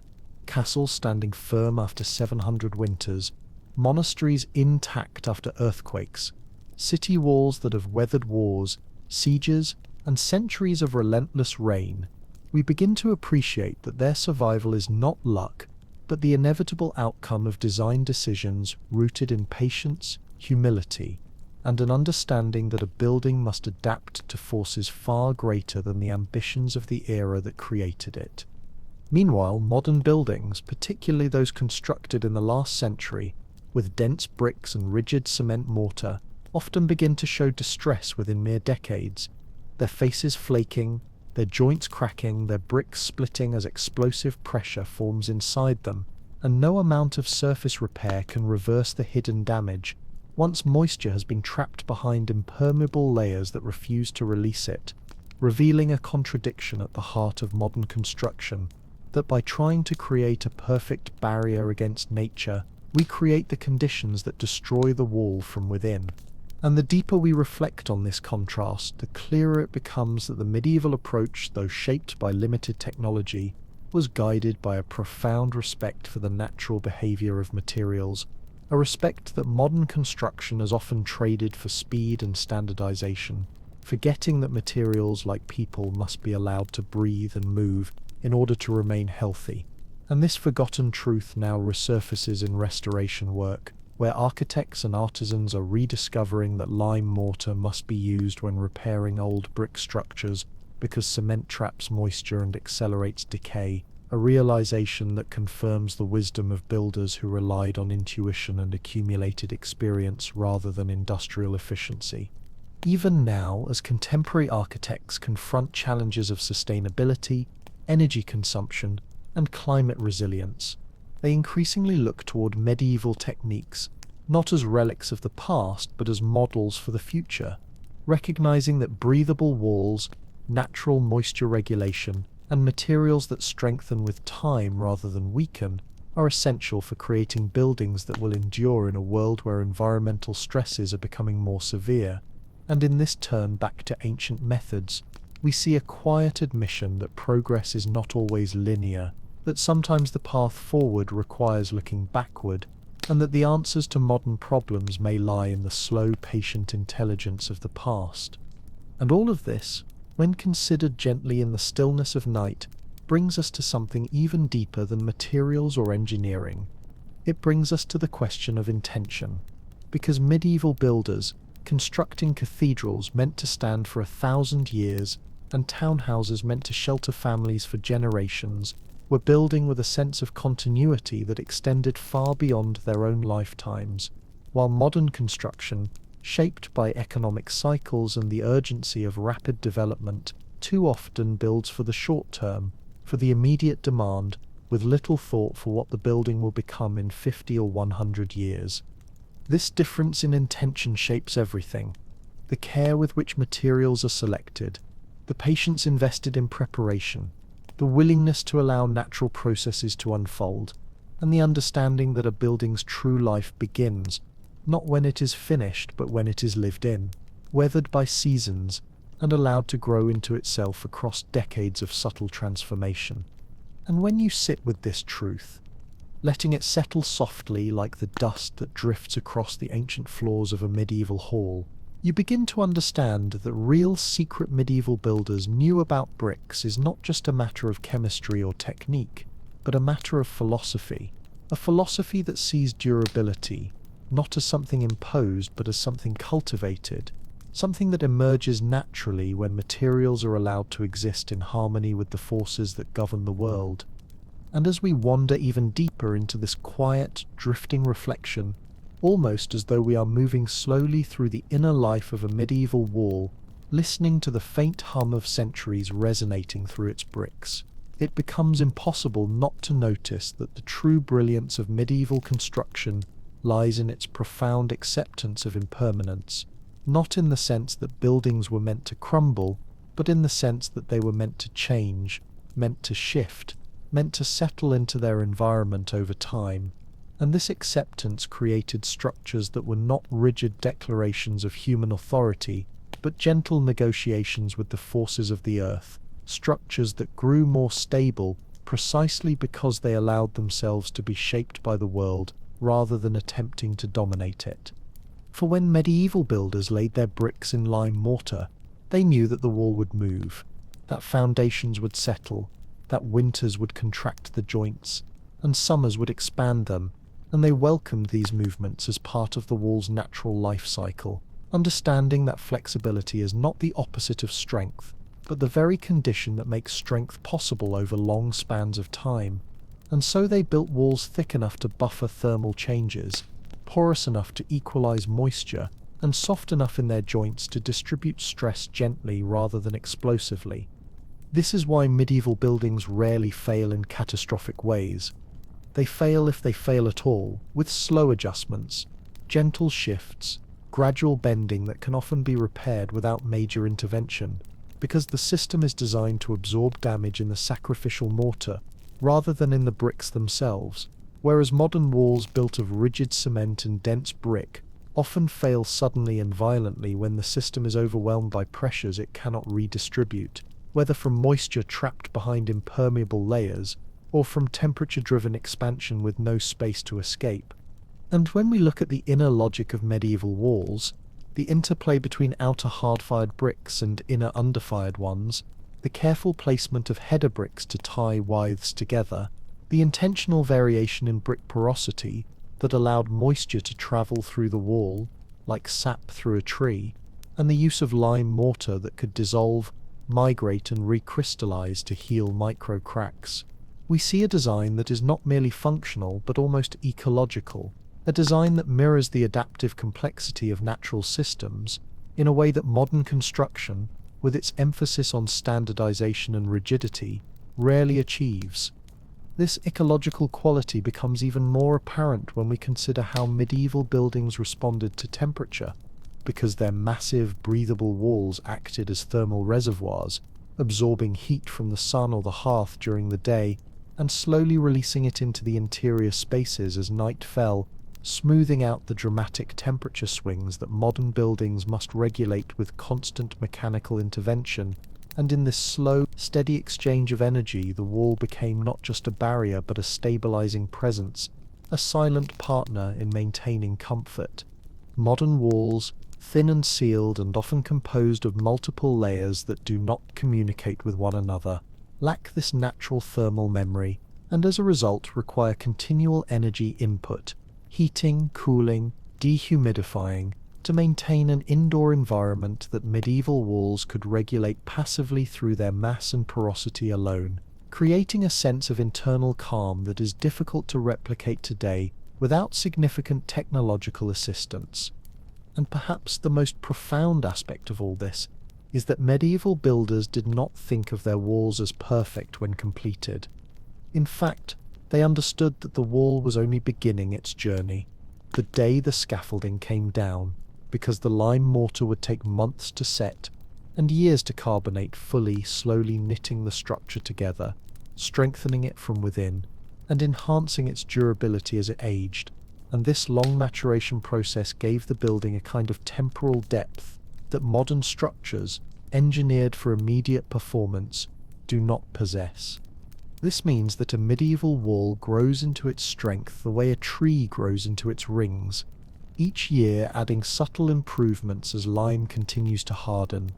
castles standing firm after 700 winters, monasteries intact after earthquakes, city walls that have weathered wars, sieges, and centuries of relentless rain, we begin to appreciate that their survival is not luck, but the inevitable outcome of design decisions rooted in patience, humility, and an understanding that a building must adapt to forces far greater than the ambitions of the era that created it. Meanwhile, modern buildings, particularly those constructed in the last century, with dense bricks and rigid cement mortar, often begin to show distress within mere decades, their faces flaking, their joints cracking, their bricks splitting as explosive pressure forms inside them, and no amount of surface repair can reverse the hidden damage once moisture has been trapped behind impermeable layers that refuse to release it, revealing a contradiction at the heart of modern construction, that by trying to create a perfect barrier against nature, we create the conditions that destroy the wall from within. And the deeper we reflect on this contrast, the clearer it becomes that the medieval approach, though shaped by limited technology, was guided by a profound respect for the natural behavior of materials, a respect that modern construction has often traded for speed and standardization, forgetting that materials like people must be allowed to breathe and move in order to remain healthy. And this forgotten truth now resurfaces in restoration work, where architects and artisans are rediscovering that lime mortar must be used when repairing old brick structures because cement traps moisture and accelerates decay, a realization that confirms the wisdom of builders who relied on intuition and accumulated experience rather than industrial efficiency. Even now, as contemporary architects confront challenges of sustainability, energy consumption, and climate resilience, they increasingly look toward medieval techniques, not as relics of the past but as models for the future, recognizing that breathable walls, natural moisture regulation, and materials that strengthen with time rather than weaken are essential for creating buildings that will endure in a world where environmental stresses are becoming more severe. And in this turn back to ancient methods, we see a quiet admission that progress is not always linear, that sometimes the path forward requires looking backward, and that the answers to modern problems may lie in the slow, patient intelligence of the past. And all of this, when considered gently in the stillness of night, brings us to something even deeper than materials or engineering. It brings us to the question of intention, because medieval builders, constructing cathedrals meant to stand for 1,000 years and townhouses meant to shelter families for generations, were building with a sense of continuity that extended far beyond their own lifetimes, while modern construction, shaped by economic cycles and the urgency of rapid development, too often builds for the short term, for the immediate demand, with little thought for what the building will become in 50 or 100 years. This difference in intention shapes everything: the care with which materials are selected, the patience invested in preparation, the willingness to allow natural processes to unfold, and the understanding that a building's true life begins, not when it is finished but when it is lived in, weathered by seasons, and allowed to grow into itself across decades of subtle transformation. And when you sit with this truth, letting it settle softly like the dust that drifts across the ancient floors of a medieval hall, you begin to understand that real secret medieval builders knew about bricks is not just a matter of chemistry or technique, but a matter of philosophy, a philosophy that sees durability not as something imposed but as something cultivated, something that emerges naturally when materials are allowed to exist in harmony with the forces that govern the world. And as we wander even deeper into this quiet, drifting reflection, almost as though we are moving slowly through the inner life of a medieval wall, listening to the faint hum of centuries resonating through its bricks, it becomes impossible not to notice that the true brilliance of medieval construction lies in its profound acceptance of impermanence, not in the sense that buildings were meant to crumble, but in the sense that they were meant to change, meant to shift, meant to settle into their environment over time. And this acceptance created structures that were not rigid declarations of human authority, but gentle negotiations with the forces of the earth, structures that grew more stable precisely because they allowed themselves to be shaped by the world rather than attempting to dominate it. For when medieval builders laid their bricks in lime mortar, they knew that the wall would move, that foundations would settle, that winters would contract the joints, and summers would expand them, and they welcomed these movements as part of the wall's natural life cycle, understanding that flexibility is not the opposite of strength, but the very condition that makes strength possible over long spans of time. And so they built walls thick enough to buffer thermal changes, porous enough to equalize moisture, and soft enough in their joints to distribute stress gently rather than explosively. This is why medieval buildings rarely fail in catastrophic ways. They fail if they fail at all, with slow adjustments, gentle shifts, gradual bending that can often be repaired without major intervention, because the system is designed to absorb damage in the sacrificial mortar rather than in the bricks themselves, whereas modern walls built of rigid cement and dense brick often fail suddenly and violently when the system is overwhelmed by pressures it cannot redistribute, whether from moisture trapped behind impermeable layers or from temperature-driven expansion with no space to escape. And when we look at the inner logic of medieval walls, the interplay between outer hard-fired bricks and inner under-fired ones, the careful placement of header bricks to tie withes together, the intentional variation in brick porosity that allowed moisture to travel through the wall, like sap through a tree, and the use of lime mortar that could dissolve, migrate and recrystallize to heal micro cracks. We see a design that is not merely functional but almost ecological, a design that mirrors the adaptive complexity of natural systems in a way that modern construction, with its emphasis on standardization and rigidity, rarely achieves. This ecological quality becomes even more apparent when we consider how medieval buildings responded to temperature, because their massive, breathable walls acted as thermal reservoirs, absorbing heat from the sun or the hearth during the day and slowly releasing it into the interior spaces as night fell, smoothing out the dramatic temperature swings that modern buildings must regulate with constant mechanical intervention. And in this slow, steady exchange of energy, the wall became not just a barrier but a stabilizing presence, a silent partner in maintaining comfort. Modern walls, thin and sealed and often composed of multiple layers that do not communicate with one another, lack this natural thermal memory, and as a result require continual energy input, heating, cooling, dehumidifying, to maintain an indoor environment that medieval walls could regulate passively through their mass and porosity alone, creating a sense of internal calm that is difficult to replicate today without significant technological assistance. And perhaps the most profound aspect of all this is that medieval builders did not think of their walls as perfect when completed. In fact, they understood that the wall was only beginning its journey, the day the scaffolding came down, because the lime mortar would take months to set and years to carbonate fully, slowly knitting the structure together, strengthening it from within, and enhancing its durability as it aged. And this long maturation process gave the building a kind of temporal depth that modern structures, engineered for immediate performance, do not possess. This means that a medieval wall grows into its strength the way a tree grows into its rings, each year adding subtle improvements as lime continues to harden,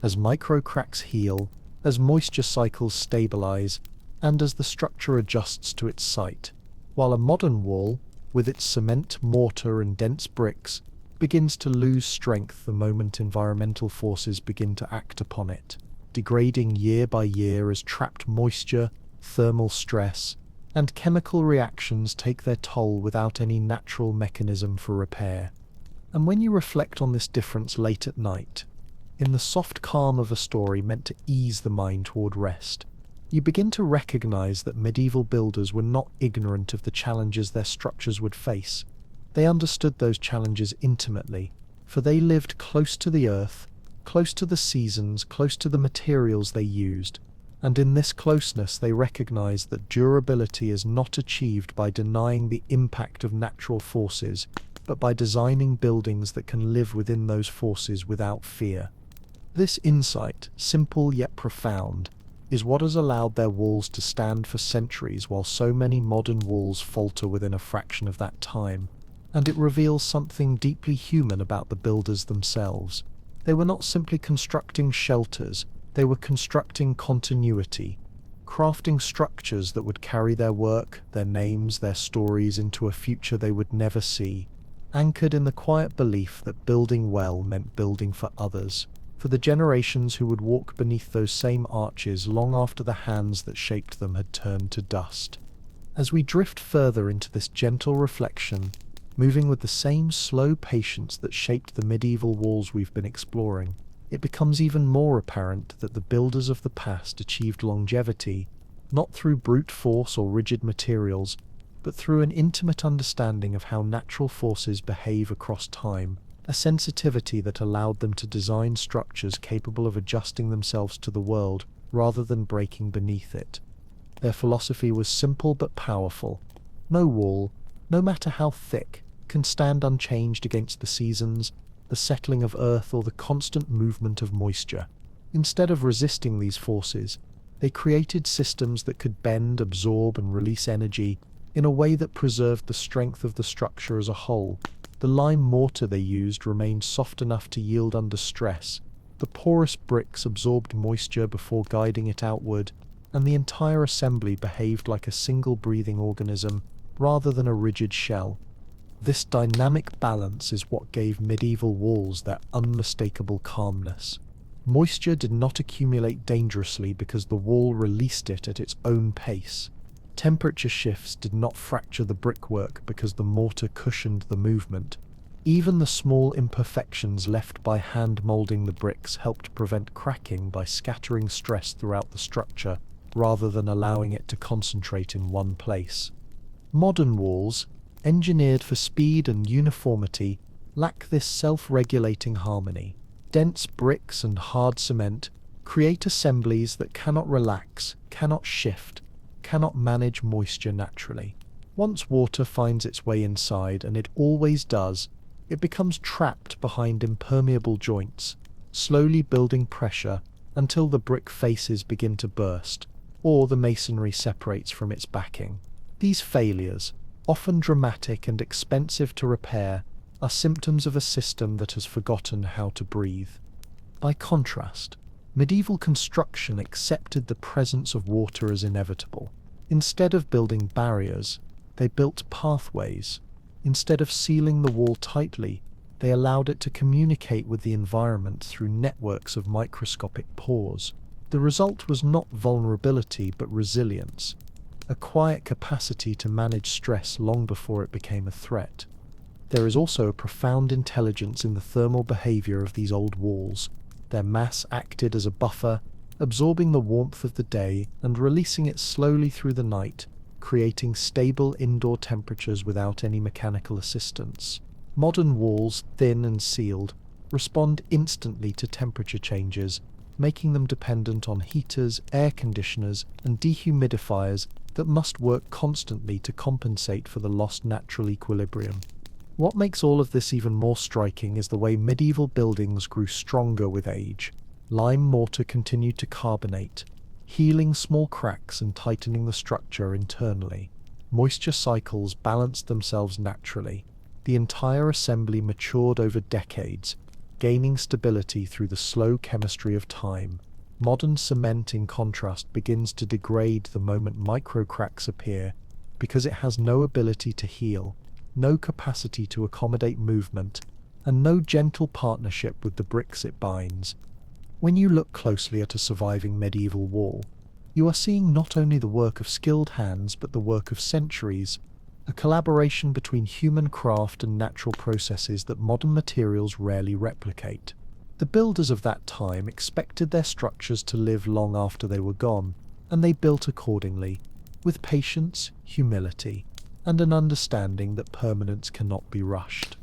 as micro cracks heal, as moisture cycles stabilize, and as the structure adjusts to its site, while a modern wall, with its cement, mortar and dense bricks, begins to lose strength the moment environmental forces begin to act upon it, degrading year by year as trapped moisture, thermal stress, and chemical reactions take their toll without any natural mechanism for repair. And when you reflect on this difference late at night, in the soft calm of a story meant to ease the mind toward rest, you begin to recognize that medieval builders were not ignorant of the challenges their structures would face. They understood those challenges intimately, for they lived close to the earth, close to the seasons, close to the materials they used, and in this closeness they recognized that durability is not achieved by denying the impact of natural forces, but by designing buildings that can live within those forces without fear. This insight, simple yet profound, is what has allowed their walls to stand for centuries while so many modern walls falter within a fraction of that time, and it reveals something deeply human about the builders themselves. They were not simply constructing shelters, they were constructing continuity, crafting structures that would carry their work, their names, their stories into a future they would never see, anchored in the quiet belief that building well meant building for others, for the generations who would walk beneath those same arches long after the hands that shaped them had turned to dust. As we drift further into this gentle reflection, moving with the same slow patience that shaped the medieval walls we've been exploring, it becomes even more apparent that the builders of the past achieved longevity, not through brute force or rigid materials, but through an intimate understanding of how natural forces behave across time, a sensitivity that allowed them to design structures capable of adjusting themselves to the world rather than breaking beneath it. Their philosophy was simple but powerful. No wall, no matter how thick, can stand unchanged against the seasons, the settling of earth, or the constant movement of moisture. Instead of resisting these forces, they created systems that could bend, absorb, and release energy in a way that preserved the strength of the structure as a whole. The lime mortar they used remained soft enough to yield under stress. The porous bricks absorbed moisture before guiding it outward, and the entire assembly behaved like a single breathing organism rather than a rigid shell. This dynamic balance is what gave medieval walls their unmistakable calmness. Moisture did not accumulate dangerously because the wall released it at its own pace. Temperature shifts did not fracture the brickwork because the mortar cushioned the movement. Even the small imperfections left by hand molding the bricks helped prevent cracking by scattering stress throughout the structure rather than allowing it to concentrate in one place. Modern walls, engineered for speed and uniformity, lack this self-regulating harmony. Dense bricks and hard cement create assemblies that cannot relax, cannot shift, cannot manage moisture naturally. Once water finds its way inside, and it always does, it becomes trapped behind impermeable joints, slowly building pressure until the brick faces begin to burst, or the masonry separates from its backing. These failures, often dramatic and expensive to repair, are symptoms of a system that has forgotten how to breathe. By contrast, medieval construction accepted the presence of water as inevitable. Instead of building barriers, they built pathways. Instead of sealing the wall tightly, they allowed it to communicate with the environment through networks of microscopic pores. The result was not vulnerability but resilience, a quiet capacity to manage stress long before it became a threat. There is also a profound intelligence in the thermal behavior of these old walls. Their mass acted as a buffer, absorbing the warmth of the day and releasing it slowly through the night, creating stable indoor temperatures without any mechanical assistance. Modern walls, thin and sealed, respond instantly to temperature changes, making them dependent on heaters, air conditioners, and dehumidifiers that must work constantly to compensate for the lost natural equilibrium. What makes all of this even more striking is the way medieval buildings grew stronger with age. Lime mortar continued to carbonate, healing small cracks and tightening the structure internally. Moisture cycles balanced themselves naturally. The entire assembly matured over decades, gaining stability through the slow chemistry of time. Modern cement, in contrast, begins to degrade the moment microcracks appear because it has no ability to heal, no capacity to accommodate movement, and no gentle partnership with the bricks it binds. When you look closely at a surviving medieval wall, you are seeing not only the work of skilled hands but the work of centuries, a collaboration between human craft and natural processes that modern materials rarely replicate. The builders of that time expected their structures to live long after they were gone, and they built accordingly, with patience, humility, and an understanding that permanence cannot be rushed.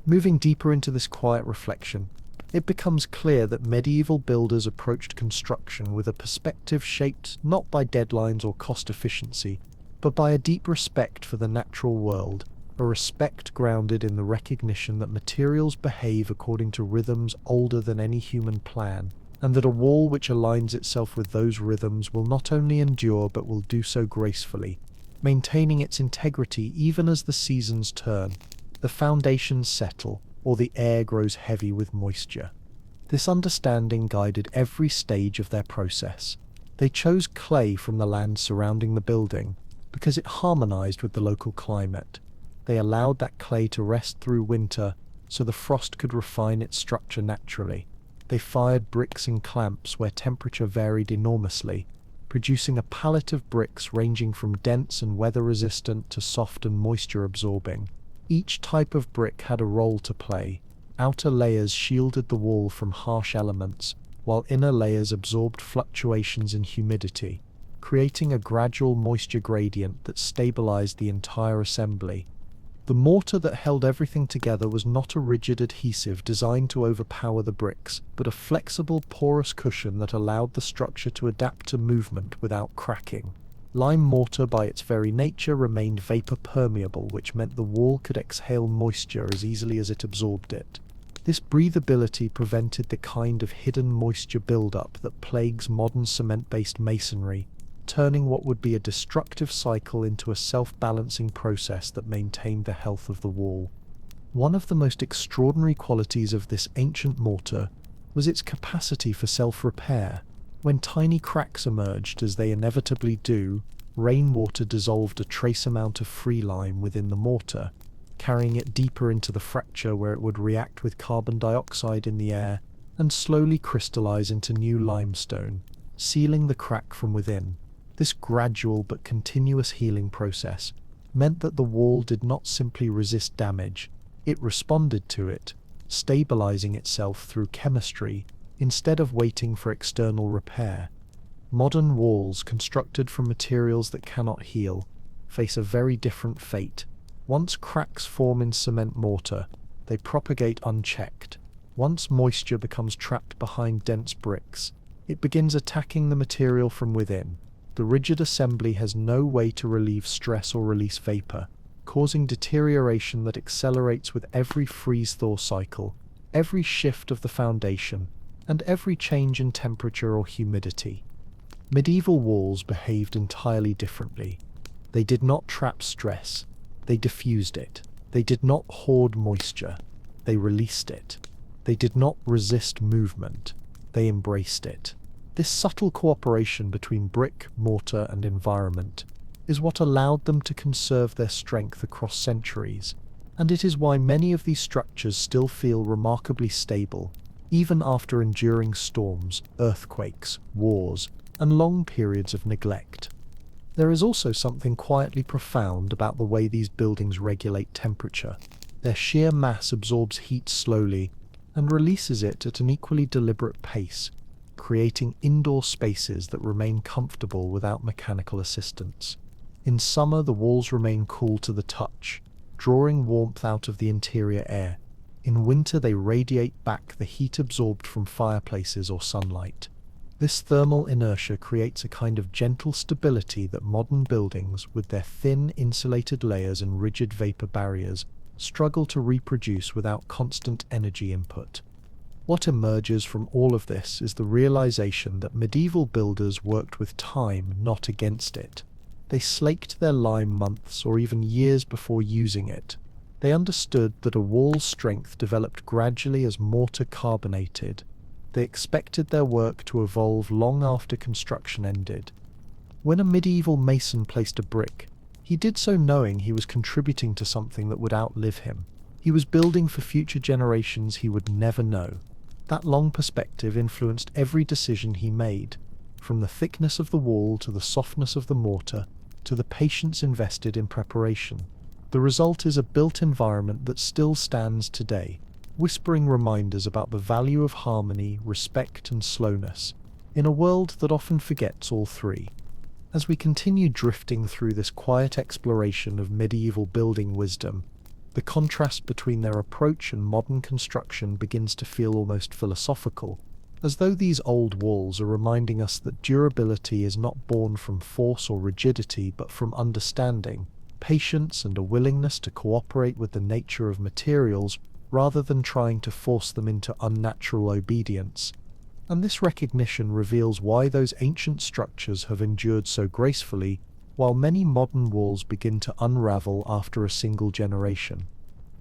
Moving deeper into this quiet reflection, it becomes clear that medieval builders approached construction with a perspective shaped not by deadlines or cost efficiency, but by a deep respect for the natural world, a respect grounded in the recognition that materials behave according to rhythms older than any human plan, and that a wall which aligns itself with those rhythms will not only endure but will do so gracefully, maintaining its integrity even as the seasons turn, the foundations settle, or the air grows heavy with moisture. This understanding guided every stage of their process. They chose clay from the land surrounding the building because it harmonized with the local climate. They allowed that clay to rest through winter so the frost could refine its structure naturally. They fired bricks in clamps where temperature varied enormously, producing a palette of bricks ranging from dense and weather-resistant to soft and moisture-absorbing. Each type of brick had a role to play. Outer layers shielded the wall from harsh elements, while inner layers absorbed fluctuations in humidity. creating a gradual moisture gradient that stabilized the entire assembly. The mortar that held everything together was not a rigid adhesive designed to overpower the bricks, but a flexible, porous cushion that allowed the structure to adapt to movement without cracking. Lime mortar by its very nature remained vapor permeable, which meant the wall could exhale moisture as easily as it absorbed it. This breathability prevented the kind of hidden moisture buildup that plagues modern cement-based masonry, turning what would be a destructive cycle into a self-balancing process that maintained the health of the wall. One of the most extraordinary qualities of this ancient mortar was its capacity for self-repair. When tiny cracks emerged, as they inevitably do, rainwater dissolved a trace amount of free lime within the mortar, carrying it deeper into the fracture where it would react with carbon dioxide in the air and slowly crystallize into new limestone, sealing the crack from within. This gradual but continuous healing process meant that the wall did not simply resist damage, it responded to it, stabilizing itself through chemistry instead of waiting for external repair. Modern walls, constructed from materials that cannot heal, face a very different fate. Once cracks form in cement mortar, they propagate unchecked. Once moisture becomes trapped behind dense bricks, it begins attacking the material from within. The rigid assembly has no way to relieve stress or release vapor, causing deterioration that accelerates with every freeze-thaw cycle, every shift of the foundation, and every change in temperature or humidity. Medieval walls behaved entirely differently. They did not trap stress, they diffused it. They did not hoard moisture, they released it. They did not resist movement, they embraced it. This subtle cooperation between brick, mortar, and environment is what allowed them to conserve their strength across centuries, and it is why many of these structures still feel remarkably stable, even after enduring storms, earthquakes, wars, and long periods of neglect. There is also something quietly profound about the way these buildings regulate temperature. Their sheer mass absorbs heat slowly and releases it at an equally deliberate pace, creating indoor spaces that remain comfortable without mechanical assistance. In summer, the walls remain cool to the touch, drawing warmth out of the interior air. In winter, they radiate back the heat absorbed from fireplaces or sunlight. This thermal inertia creates a kind of gentle stability that modern buildings, with their thin, insulated layers and rigid vapor barriers, struggle to reproduce without constant energy input. What emerges from all of this is the realization that medieval builders worked with time, not against it. They slaked their lime months or even years before using it. They understood that a wall's strength developed gradually as mortar carbonated. They expected their work to evolve long after construction ended. When a medieval mason placed a brick, he did so knowing he was contributing to something that would outlive him. He was building for future generations he would never know. That long perspective influenced every decision he made, from the thickness of the wall to the softness of the mortar, to the patience invested in preparation. The result is a built environment that still stands today, whispering reminders about the value of harmony, respect, and slowness, in a world that often forgets all three. As we continue drifting through this quiet exploration of medieval building wisdom, the contrast between their approach and modern construction begins to feel almost philosophical, as though these old walls are reminding us that durability is not born from force or rigidity but from understanding, patience, and a willingness to cooperate with the nature of materials rather than trying to force them into unnatural obedience. And this recognition reveals why those ancient structures have endured so gracefully, while many modern walls begin to unravel after a single generation.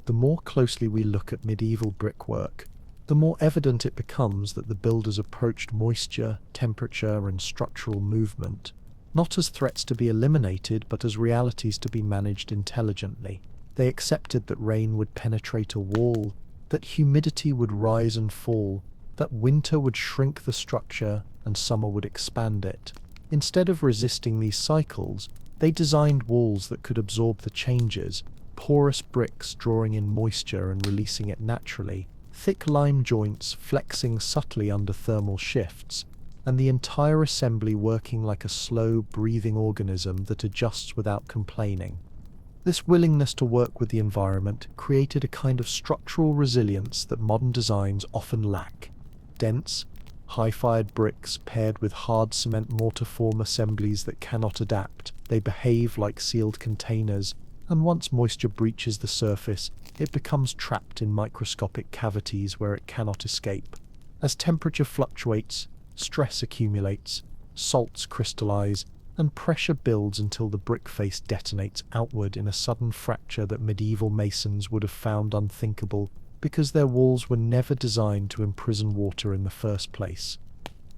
The more closely we look at medieval brickwork, the more evident it becomes that the builders approached moisture, temperature, and structural movement not as threats to be eliminated but as realities to be managed intelligently. They accepted that rain would penetrate a wall, that humidity would rise and fall, that winter would shrink the structure and summer would expand it. Instead of resisting these cycles, they designed walls that could absorb the changes, porous bricks drawing in moisture and releasing it naturally, thick lime joints flexing subtly under thermal shifts, and the entire assembly working like a slow, breathing organism that adjusts without complaining. This willingness to work with the environment created a kind of structural resilience that modern designs often lack. Dense, high-fired bricks paired with hard cement mortar form assemblies that cannot adapt. They behave like sealed containers, and once moisture breaches the surface, it becomes trapped in microscopic cavities where it cannot escape. As temperature fluctuates, stress accumulates, salts crystallize, and pressure builds until the brick face detonates outward in a sudden fracture that medieval masons would have found unthinkable because their walls were never designed to imprison water in the first place.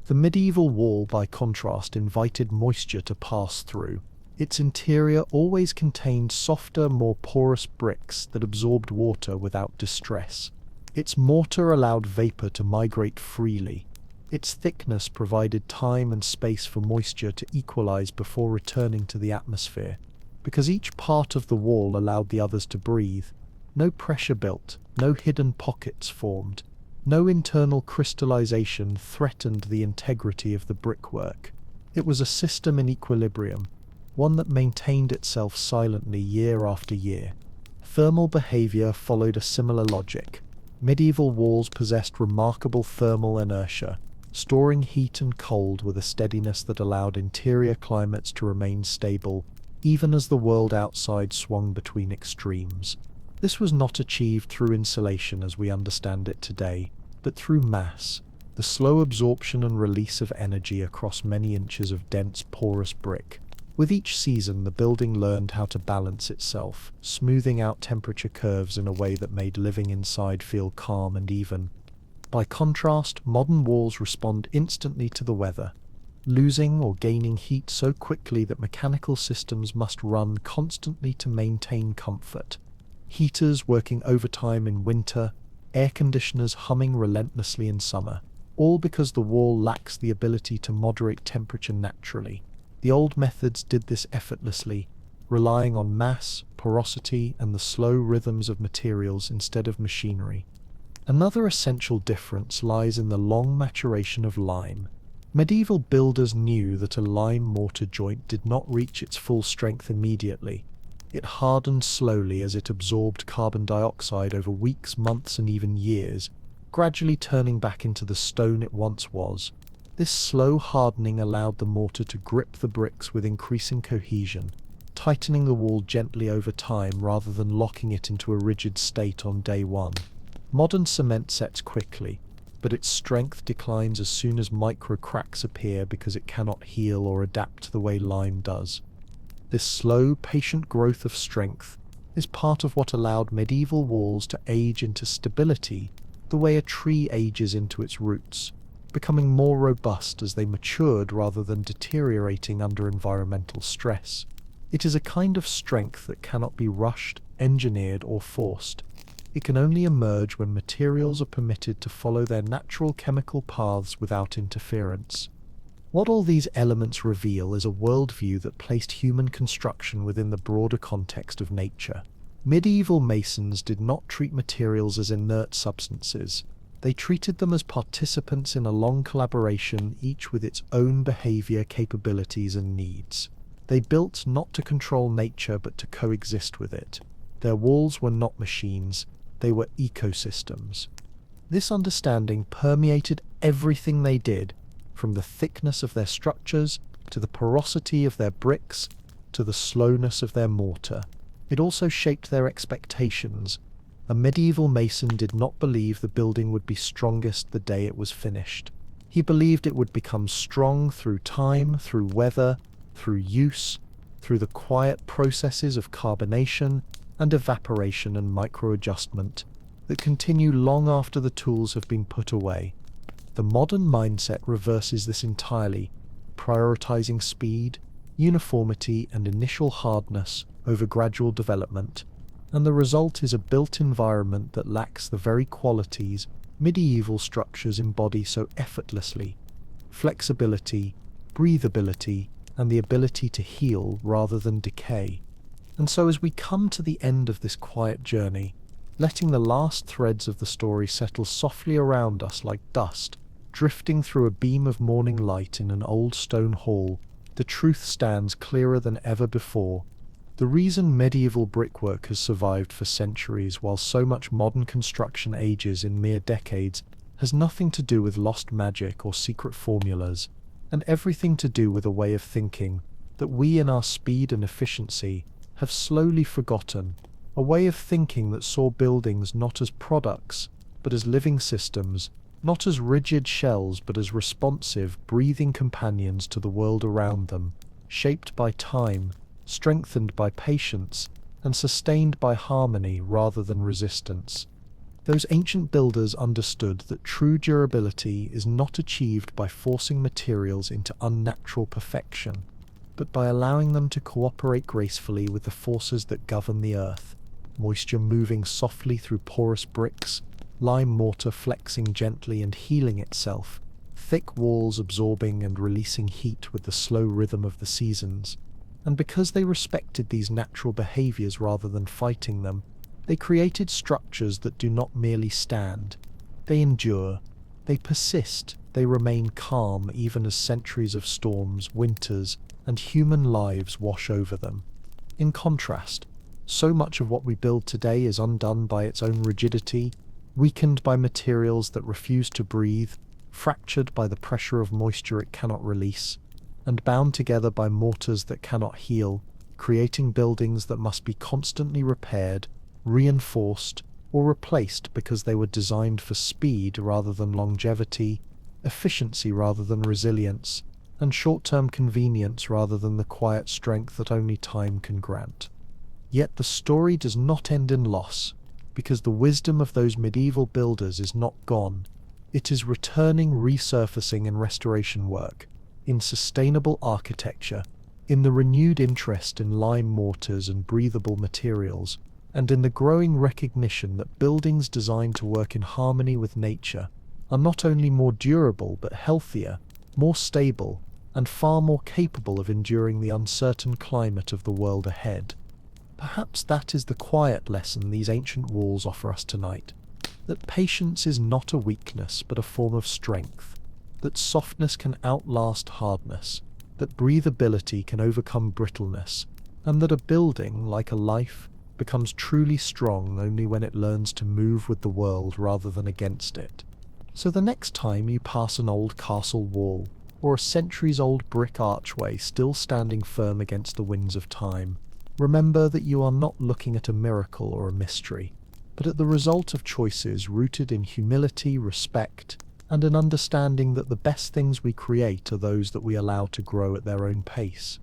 The medieval wall, by contrast, invited moisture to pass through. Its interior always contained softer, more porous bricks that absorbed water without distress. Its mortar allowed vapor to migrate freely. Its thickness provided time and space for moisture to equalize before returning to the atmosphere. Because each part of the wall allowed the others to breathe, no pressure built, no hidden pockets formed, no internal crystallization threatened the integrity of the brickwork. It was a system in equilibrium, one that maintained itself silently year after year. Thermal behavior followed a similar logic. Medieval walls possessed remarkable thermal inertia, storing heat and cold with a steadiness that allowed interior climates to remain stable, even as the world outside swung between extremes. This was not achieved through insulation as we understand it today, but through mass, the slow absorption and release of energy across many inches of dense, porous brick. With each season, the building learned how to balance itself, smoothing out temperature curves in a way that made living inside feel calm and even. By contrast, modern walls respond instantly to the weather, losing or gaining heat so quickly that mechanical systems must run constantly to maintain comfort. Heaters working overtime in winter, air conditioners humming relentlessly in summer, all because the wall lacks the ability to moderate temperature naturally. The old methods did this effortlessly, relying on mass, porosity, and the slow rhythms of materials instead of machinery. Another essential difference lies in the long maturation of lime. Medieval builders knew that a lime mortar joint did not reach its full strength immediately. It hardened slowly as it absorbed carbon dioxide over weeks, months, and even years, gradually turning back into the stone it once was. This slow hardening allowed the mortar to grip the bricks with increasing cohesion, tightening the wall gently over time rather than locking it into a rigid state on day one. Modern cement sets quickly, but its strength declines as soon as micro cracks appear because it cannot heal or adapt the way lime does. This slow, patient growth of strength is part of what allowed medieval walls to age into stability the way a tree ages into its roots, becoming more robust as they matured rather than deteriorating under environmental stress. It is a kind of strength that cannot be rushed, engineered, or forced. It can only emerge when materials are permitted to follow their natural chemical paths without interference. What all these elements reveal is a worldview that placed human construction within the broader context of nature. Medieval masons did not treat materials as inert substances. They treated them as participants in a long collaboration, each with its own behavior, capabilities, and needs. They built not to control nature but to coexist with it. Their walls were not machines, they were ecosystems. This understanding permeated everything they did, from the thickness of their structures, to the porosity of their bricks, to the slowness of their mortar. It also shaped their expectations. A medieval mason did not believe the building would be strongest the day it was finished. He believed it would become strong through time, through weather, through use, through the quiet processes of carbonation and evaporation and microadjustment that continue long after the tools have been put away. The modern mindset reverses this entirely, prioritizing speed, uniformity, and initial hardness over gradual development, and the result is a built environment that lacks the very qualities medieval structures embody so effortlessly: flexibility, breathability, and the ability to heal rather than decay. And so as we come to the end of this quiet journey, letting the last threads of the story settle softly around us like dust, Drifting through a beam of morning light in an old stone hall, the truth stands clearer than ever before. The reason medieval brickwork has survived for centuries while so much modern construction ages in mere decades has nothing to do with lost magic or secret formulas, and everything to do with a way of thinking that we in our speed and efficiency have slowly forgotten, a way of thinking that saw buildings not as products, but as living systems, not as rigid shells but as responsive, breathing companions to the world around them, shaped by time, strengthened by patience, and sustained by harmony rather than resistance. Those ancient builders understood that true durability is not achieved by forcing materials into unnatural perfection, but by allowing them to cooperate gracefully with the forces that govern the earth, moisture moving softly through porous bricks, lime mortar flexing gently and healing itself, thick walls absorbing and releasing heat with the slow rhythm of the seasons. And because they respected these natural behaviors rather than fighting them, they created structures that do not merely stand. They endure, they persist, they remain calm even as centuries of storms, winters, and human lives wash over them. In contrast, so much of what we build today is undone by its own rigidity, weakened by materials that refuse to breathe, fractured by the pressure of moisture it cannot release, and bound together by mortars that cannot heal, creating buildings that must be constantly repaired, reinforced, or replaced because they were designed for speed rather than longevity, efficiency rather than resilience, and short-term convenience rather than the quiet strength that only time can grant. Yet the story does not end in loss, because the wisdom of those medieval builders is not gone. It is returning, resurfacing in restoration work, in sustainable architecture, in the renewed interest in lime mortars and breathable materials, and in the growing recognition that buildings designed to work in harmony with nature are not only more durable but healthier, more stable, and far more capable of enduring the uncertain climate of the world ahead. Perhaps that is the quiet lesson these ancient walls offer us tonight, that patience is not a weakness but a form of strength, that softness can outlast hardness, that breathability can overcome brittleness, and that a building, like a life, becomes truly strong only when it learns to move with the world rather than against it. So the next time you pass an old castle wall, or a centuries-old brick archway still standing firm against the winds of time, remember that you are not looking at a miracle or a mystery, but at the result of choices rooted in humility, respect, and an understanding that the best things we create are those that we allow to grow at their own pace.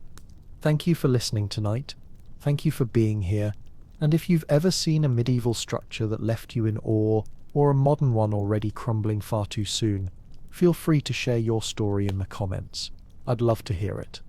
Thank you for listening tonight. Thank you for being here. And if you've ever seen a medieval structure that left you in awe, or a modern one already crumbling far too soon, feel free to share your story in the comments. I'd love to hear it.